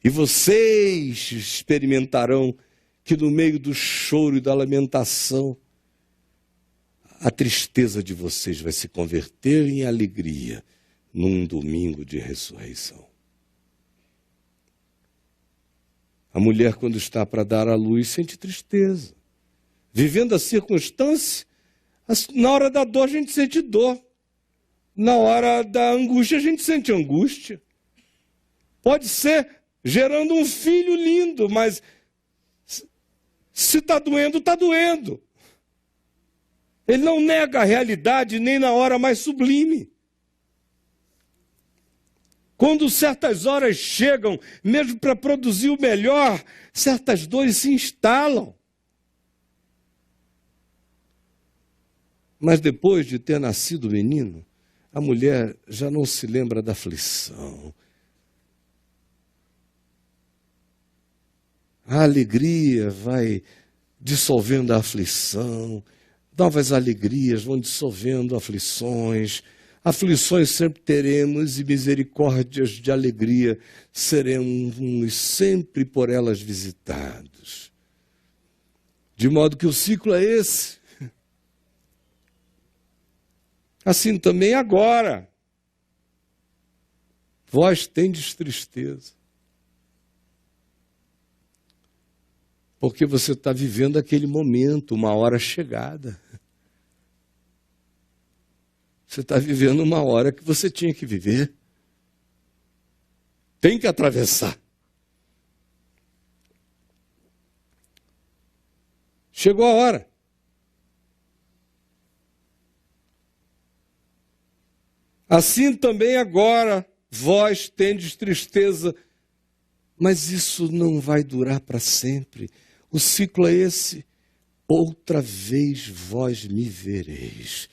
E vocês experimentarão que no meio do choro e da lamentação, a tristeza de vocês vai se converter em alegria num domingo de ressurreição. A mulher, quando está para dar à luz, sente tristeza. Vivendo a circunstância, na hora da dor a gente sente dor. Na hora da angústia a gente sente angústia. Pode ser gerando um filho lindo, mas se está doendo, está doendo. Ele não nega a realidade nem na hora mais sublime. Quando certas horas chegam, mesmo para produzir o melhor, certas dores se instalam. Mas depois de ter nascido o menino, a mulher já não se lembra da aflição. A alegria vai dissolvendo a aflição, novas alegrias vão dissolvendo aflições. Aflições sempre teremos e misericórdias de alegria seremos sempre por elas visitados. De modo que o ciclo é esse. Assim também agora. Vós tendes tristeza. Porque você está vivendo aquele momento, uma hora chegada. Você está vivendo uma hora que você tinha que viver. Tem que atravessar. Chegou a hora. Assim também agora vós tendes tristeza, mas isso não vai durar para sempre. O ciclo é esse. Outra vez vós me vereis.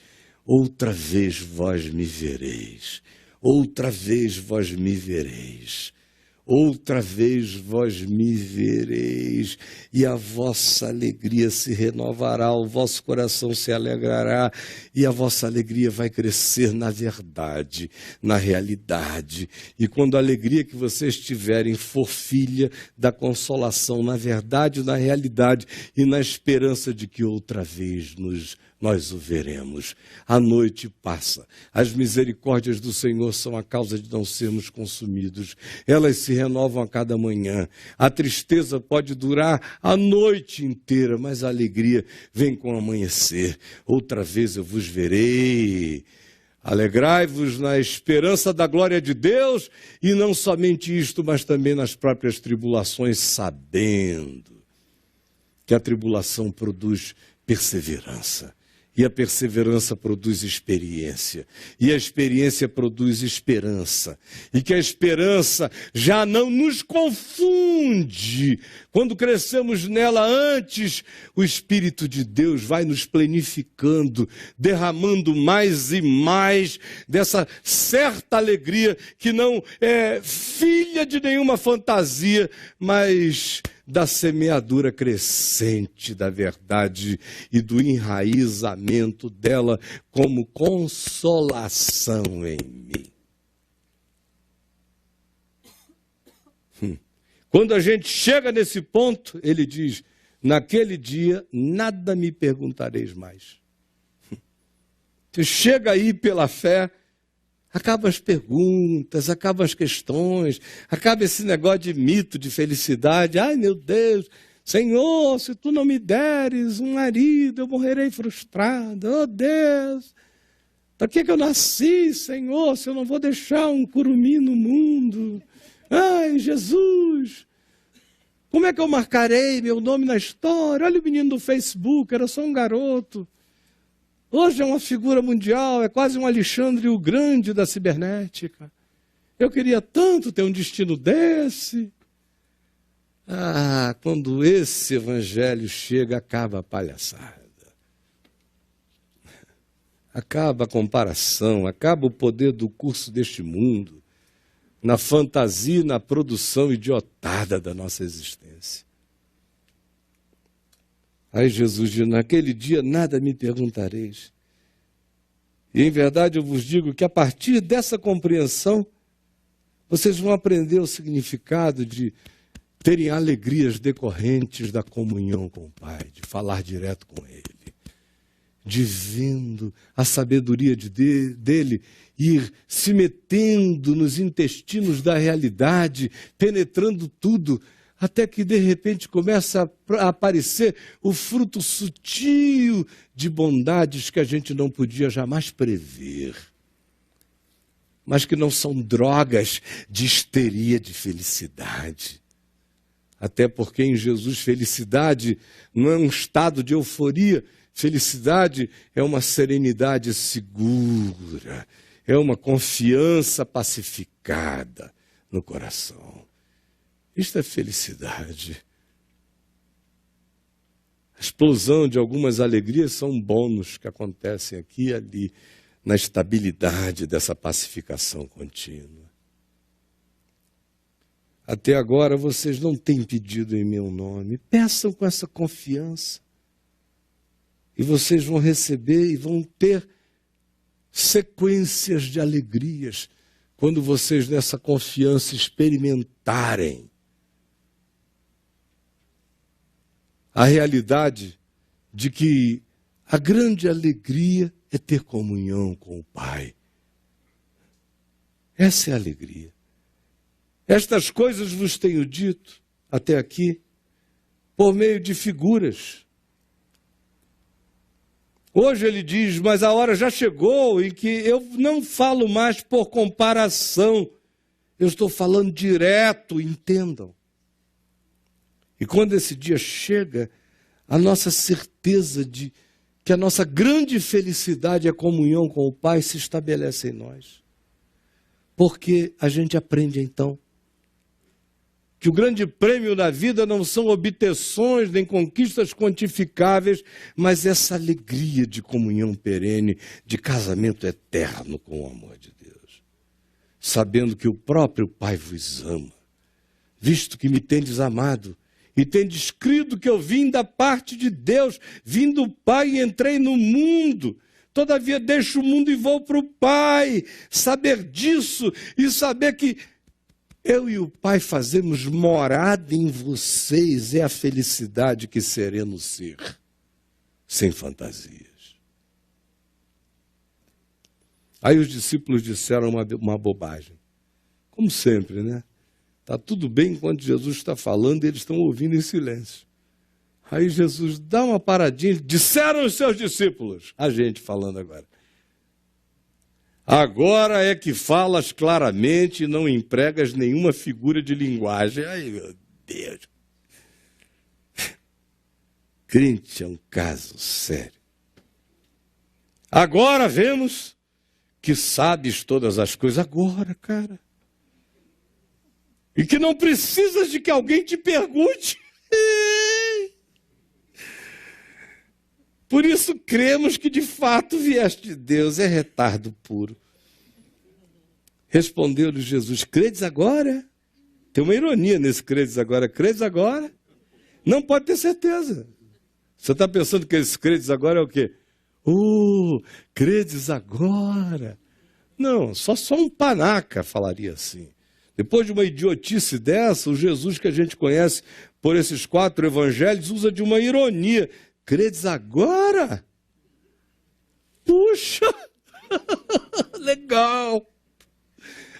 Outra vez vós me vereis, outra vez vós me vereis, outra vez vós me vereis, e a vossa alegria se renovará, o vosso coração se alegrará, e a vossa alegria vai crescer na verdade, na realidade. E quando a alegria que vocês tiverem for filha da consolação, na verdade, na realidade, e na esperança de que outra vez nós o veremos. A noite passa. As misericórdias do Senhor são a causa de não sermos consumidos. Elas se renovam a cada manhã. A tristeza pode durar a noite inteira, mas a alegria vem com o amanhecer. Outra vez eu vos verei. Alegrai-vos na esperança da glória de Deus, e não somente isto, mas também nas próprias tribulações, sabendo que a tribulação produz perseverança. E a perseverança produz experiência. E a experiência produz esperança. E que a esperança já não nos confunde. Quando crescemos nela antes, o Espírito de Deus vai nos plenificando, derramando mais e mais dessa certa alegria que não é filha de nenhuma fantasia, mas da semeadura crescente da verdade e do enraizamento dela como consolação em mim. Quando a gente chega nesse ponto, ele diz, naquele dia nada me perguntareis mais. Você chega aí pela fé, acabam as perguntas, acabam as questões, acaba esse negócio de mito, de felicidade. Ai, meu Deus, Senhor, se tu não me deres um marido, eu morrerei frustrado. Oh, Deus, para que eu nasci, Senhor, se eu não vou deixar um curumim no mundo? Ai, Jesus, como é que eu marcarei meu nome na história? Olha o menino do Facebook, era só um garoto. Hoje é uma figura mundial, é quase um Alexandre o Grande da cibernética. Eu queria tanto ter um destino desse. Ah, quando esse evangelho chega, acaba a palhaçada. Acaba a comparação, acaba o poder do curso deste mundo, na fantasia e na produção idiotada da nossa existência. Aí Jesus diz, naquele dia nada me perguntareis. E em verdade eu vos digo que a partir dessa compreensão, vocês vão aprender o significado de terem alegrias decorrentes da comunhão com o Pai, de falar direto com Ele, de vendo a sabedoria dele ir se metendo nos intestinos da realidade, penetrando tudo, até que de repente começa a aparecer o fruto sutil de bondades que a gente não podia jamais prever, mas que não são drogas de histeria de felicidade. Até porque em Jesus felicidade não é um estado de euforia, felicidade é uma serenidade segura, é uma confiança pacificada no coração. Isto é felicidade. A explosão de algumas alegrias são bônus que acontecem aqui e ali, na estabilidade dessa pacificação contínua. Até agora vocês não têm pedido em meu nome. Peçam com essa confiança. E vocês vão receber e vão ter sequências de alegrias quando vocês nessa confiança experimentarem a realidade de que a grande alegria é ter comunhão com o Pai. Essa é a alegria. Estas coisas vos tenho dito até aqui por meio de figuras. Hoje ele diz, mas a hora já chegou em que eu não falo mais por comparação. Eu estou falando direto, entendam. E quando esse dia chega, a nossa certeza de que a nossa grande felicidade é a comunhão com o Pai se estabelece em nós. Porque a gente aprende então que o grande prêmio da vida não são obtenções nem conquistas quantificáveis, mas essa alegria de comunhão perene, de casamento eterno com o amor de Deus. Sabendo que o próprio Pai vos ama, visto que me tendes amado, e tendes crido que eu vim da parte de Deus, vim do Pai e entrei no mundo. Todavia deixo o mundo e vou para o Pai. Saber disso e saber que eu e o Pai fazemos morada em vocês é a felicidade que sereno ser, sem fantasias. Aí os discípulos disseram uma bobagem, como sempre, né? Está tudo bem enquanto Jesus está falando e eles estão ouvindo em silêncio. Aí Jesus dá uma paradinha, disseram os seus discípulos, a gente falando agora. Agora é que falas claramente e não empregas nenhuma figura de linguagem. Ai, meu Deus. Crente é um caso sério. Agora vemos que sabes todas as coisas. Agora, cara. E que não precisas de que alguém te pergunte. Por isso cremos que de fato vieste de Deus. É retardo puro. Respondeu-lhe Jesus, credes agora? Tem uma ironia nesse credes agora. Credes agora? Não pode ter certeza. Você está pensando que esse credes agora é o quê? Credes agora? Não, só um panaca falaria assim. Depois de uma idiotice dessa, o Jesus que a gente conhece por esses 4 evangelhos usa de uma ironia. Credes agora? Puxa! Legal!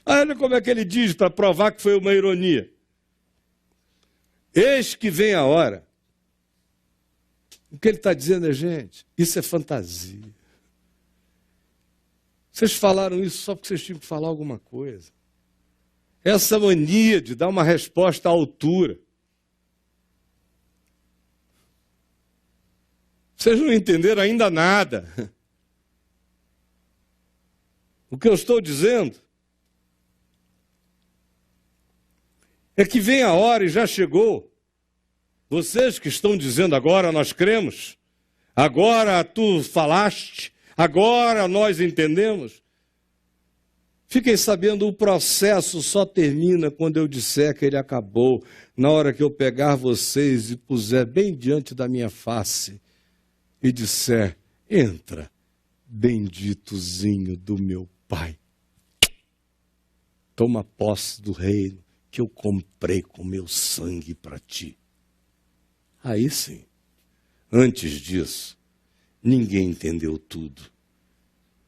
Olha como é que ele diz para provar que foi uma ironia. Eis que vem a hora. O que ele está dizendo é, gente, isso é fantasia. Vocês falaram isso só porque vocês tinham que falar alguma coisa. Essa mania de dar uma resposta à altura. Vocês não entenderam ainda nada. O que eu estou dizendo é que vem a hora e já chegou. Vocês que estão dizendo agora nós cremos, agora tu falaste, agora nós entendemos. Fiquem sabendo, o processo só termina quando eu disser que ele acabou, na hora que eu pegar vocês e puser bem diante da minha face e disser, entra, benditozinho do meu Pai. Toma posse do reino que eu comprei com meu sangue para ti. Aí sim, antes disso, Ninguém entendeu tudo.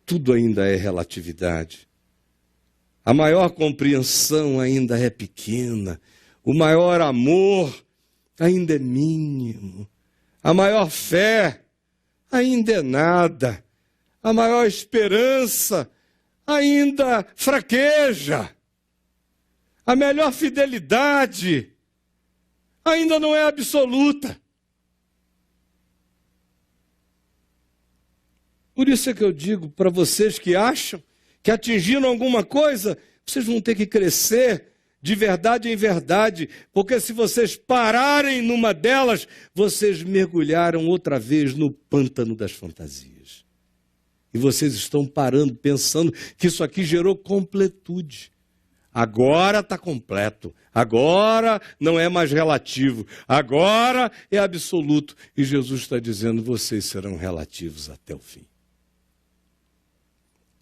Tudo ainda é relatividade. A maior compreensão ainda é pequena. O maior amor ainda é mínimo. A maior fé ainda é nada. A maior esperança ainda fraqueja. A melhor fidelidade ainda não é absoluta. Por isso é que eu digo para vocês que acham que atingiram alguma coisa, vocês vão ter que crescer de verdade em verdade, porque se vocês pararem numa delas, vocês mergulharam outra vez no pântano das fantasias. E vocês estão parando, pensando que isso aqui gerou completude. Agora está completo, agora não é mais relativo, agora é absoluto. E Jesus está dizendo, vocês serão relativos até o fim.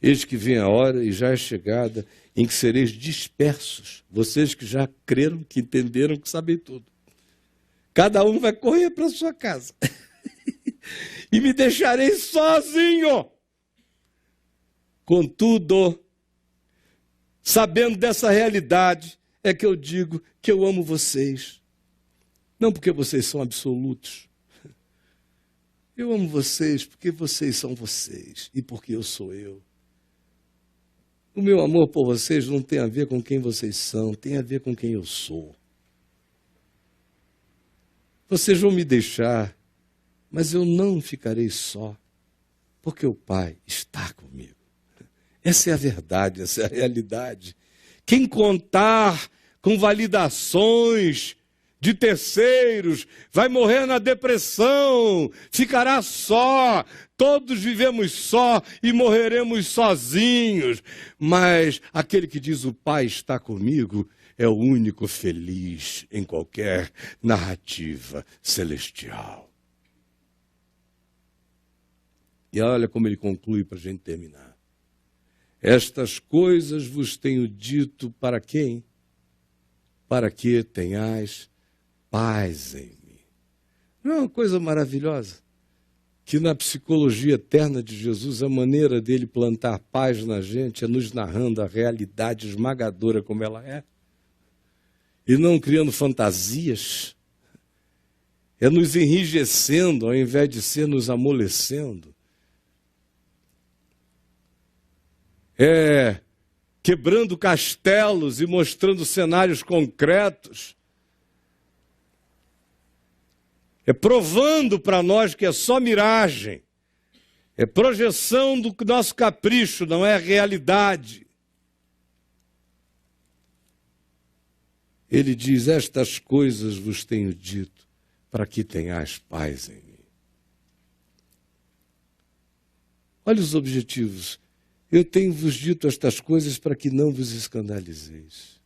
Eis que vem a hora e já é chegada em que sereis dispersos, vocês que já creram, que entenderam, que sabem tudo. Cada um vai correr para a sua casa. E me deixarei sozinho. Contudo, sabendo dessa realidade, é que eu digo que eu amo vocês. Não porque vocês são absolutos. Eu amo vocês porque vocês são vocês e porque eu sou eu. O meu amor por vocês não tem a ver com quem vocês são, tem a ver com quem eu sou. Vocês vão me deixar, mas eu não ficarei só, porque o Pai está comigo. Essa é a verdade, essa é a realidade. Quem contar com validações de terceiros vai morrer na depressão, ficará só. Todos vivemos só e morreremos sozinhos. Mas aquele que diz o Pai está comigo é o único feliz em qualquer narrativa celestial. E olha como ele conclui para a gente terminar. Estas coisas vos tenho dito para quem? Para que tenhais paz em mim. Não é uma coisa maravilhosa? Que na psicologia eterna de Jesus, a maneira dele plantar paz na gente é nos narrando a realidade esmagadora como ela é. E não criando fantasias. É nos enrijecendo ao invés de ser nos amolecendo. É quebrando castelos e mostrando cenários concretos. É provando para nós que é só miragem. É projeção do nosso capricho, não é realidade. Ele diz, estas coisas vos tenho dito, para que tenhais paz em mim. Olha os objetivos. Eu tenho vos dito estas coisas para que não vos escandalizeis.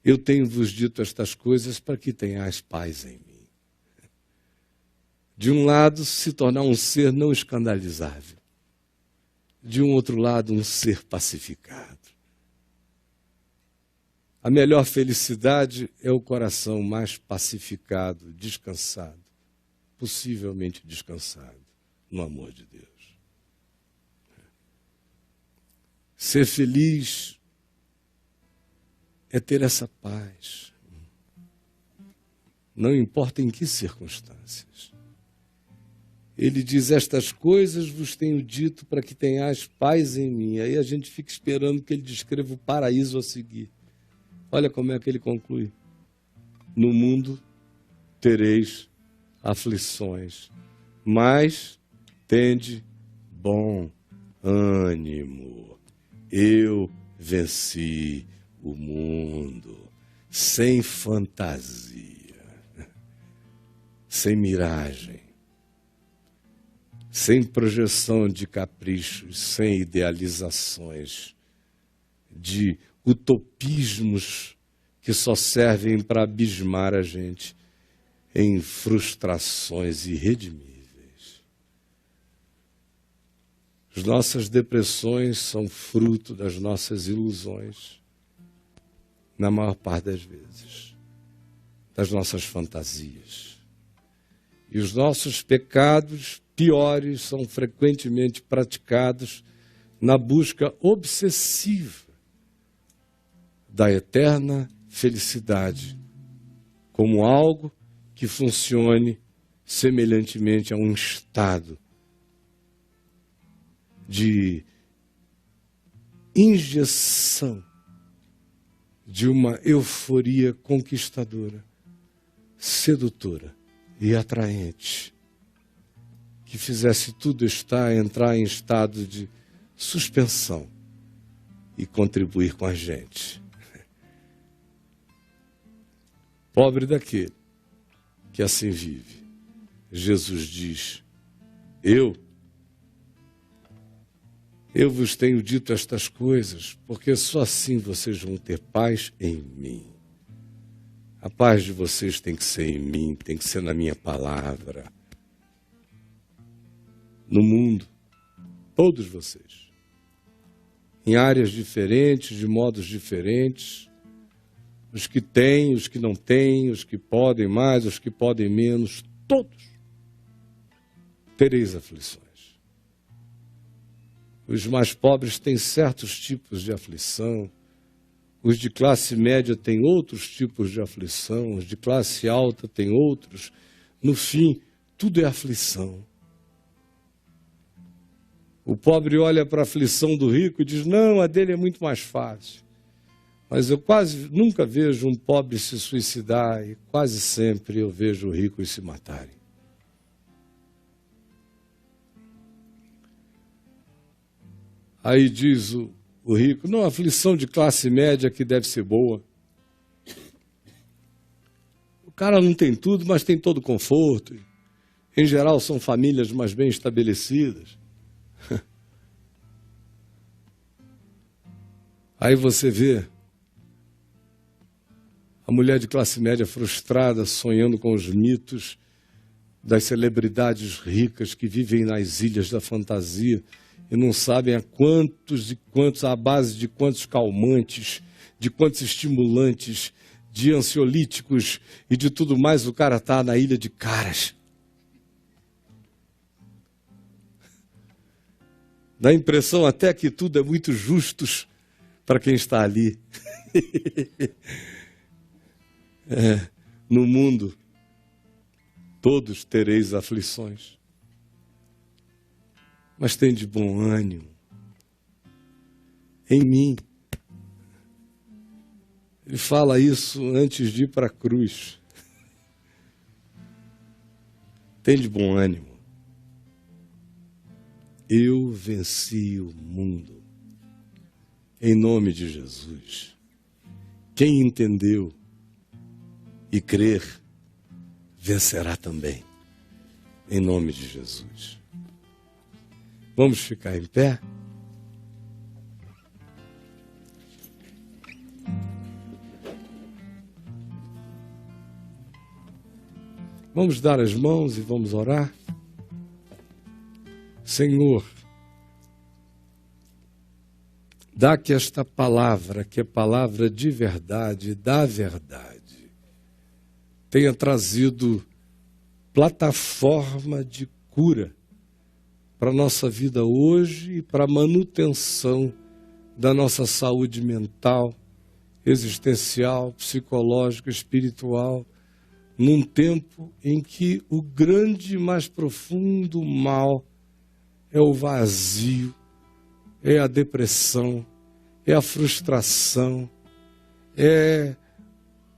Eu tenho vos dito estas coisas para que tenhais paz em mim. De um lado, se tornar um ser não escandalizável. De um outro lado, um ser pacificado. A melhor felicidade é o coração mais pacificado, descansado, possivelmente descansado no amor de Deus. Ser feliz é ter essa paz. Não importa em que circunstâncias. Ele diz, estas coisas vos tenho dito para que tenhais paz em mim. Aí a gente fica esperando que ele descreva o paraíso a seguir. Olha como é que ele conclui. No mundo tereis aflições, mas tende bom ânimo. Eu venci o mundo, sem fantasia, sem miragem, sem projeção de caprichos, sem idealizações, de utopismos que só servem para abismar a gente em frustrações irredimíveis. As nossas depressões são fruto das nossas ilusões, na maior parte das vezes, das nossas fantasias. E E os nossos pecados piores são frequentemente praticados na busca obsessiva da eterna felicidade, como algo que funcione semelhantemente a um estado de injeção de uma euforia conquistadora, sedutora e atraente, que fizesse tudo entrar em estado de suspensão e contribuir com a gente. Pobre daquele que assim vive. Jesus diz: eu vos tenho dito estas coisas, porque só assim vocês vão ter paz em mim. A paz de vocês tem que ser em mim, tem que ser na minha palavra. No mundo, todos vocês, em áreas diferentes, de modos diferentes, os que têm, os que não têm, os que podem mais, os que podem menos, todos tereis aflições. Os mais pobres têm certos tipos de aflição, os de classe média têm outros tipos de aflição, os de classe alta têm outros. No fim, tudo é aflição. O pobre olha para a aflição do rico e diz: não, a dele é muito mais fácil. Mas eu quase nunca vejo um pobre se suicidar e quase sempre eu vejo ricos se matarem. Aí diz o rico: não, a aflição de classe média que deve ser boa. O cara não tem tudo, mas tem todo o conforto. Em geral, são famílias mais bem estabelecidas. Aí você vê a mulher de classe média frustrada, sonhando com os mitos das celebridades ricas que vivem nas ilhas da fantasia e não sabem a quantos e quantos, à base de quantos calmantes, de quantos estimulantes, de ansiolíticos e de tudo mais, o cara está na ilha de caras. Dá a impressão até que tudo é muito justo para quem está ali. No mundo, todos tereis aflições. Mas tem de bom ânimo. Em mim. Ele fala isso antes de ir para a cruz. Tem de bom ânimo. Eu venci o mundo. Em nome de Jesus. Quem entendeu e crer, vencerá também. Em nome de Jesus. Vamos ficar em pé? Vamos dar as mãos e vamos orar. Senhor, dá que esta palavra, que é palavra de verdade, da verdade, tenha trazido plataforma de cura para a nossa vida hoje e para a manutenção da nossa saúde mental, existencial, psicológica, espiritual, num tempo em que o grande e mais profundo mal é o vazio, é a depressão, é a frustração, é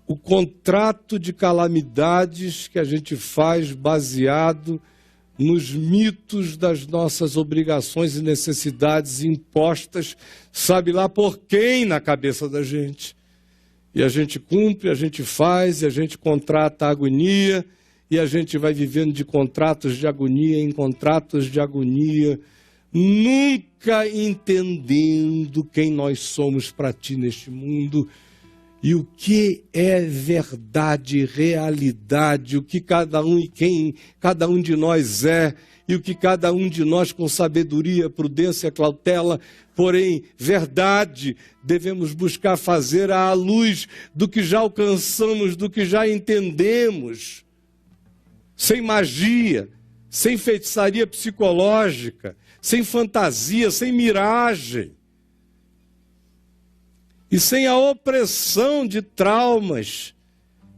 o contrato de calamidades que a gente faz baseado nos mitos das nossas obrigações e necessidades impostas, sabe lá por quem na cabeça da gente. E a gente cumpre, a gente faz, e a gente contrata a agonia, e a gente vai vivendo de contratos de agonia em contratos de agonia, nunca entendendo quem nós somos para ti neste mundo, e o que é verdade, realidade, o que cada um e quem cada um de nós é, e o que cada um de nós com sabedoria, prudência, cautela, porém verdade, devemos buscar fazer à luz do que já alcançamos, do que já entendemos. sem magia, sem feitiçaria psicológica, sem fantasia, sem miragem. E sem a opressão de traumas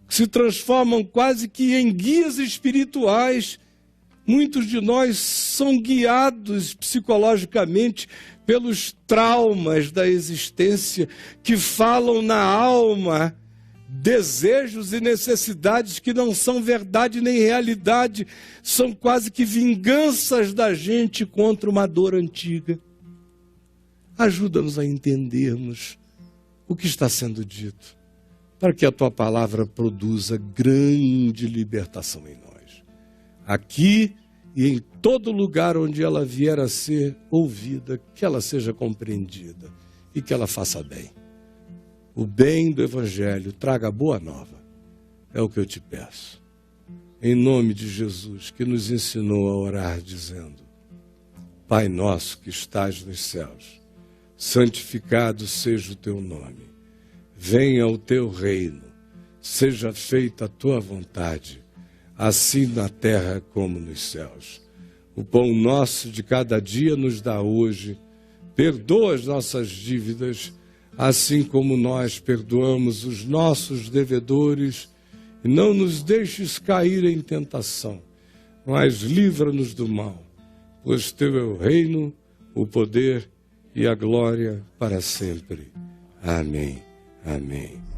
que se transformam quase que em guias espirituais. Muitos de nós são guiados psicologicamente pelos traumas da existência que falam na alma desejos e necessidades que não são verdade nem realidade, são quase que vinganças da gente contra uma dor antiga. Ajuda-nos a entendermos o que está sendo dito, para que a tua palavra produza grande libertação em nós, aqui e em todo lugar onde ela vier a ser ouvida, que ela seja compreendida e que ela faça bem. O bem do Evangelho, traga a boa nova, é o que eu te peço. Em nome de Jesus, que nos ensinou a orar dizendo: Pai nosso que estás nos céus, santificado seja o teu nome. Venha o teu reino, seja feita a tua vontade, assim na terra como nos céus. O pão nosso de cada dia nos dá hoje, perdoa as nossas dívidas, assim como nós perdoamos os nossos devedores, e não nos deixes cair em tentação, mas livra-nos do mal, pois teu é o reino, o poder e a glória para sempre. Amém. Amém.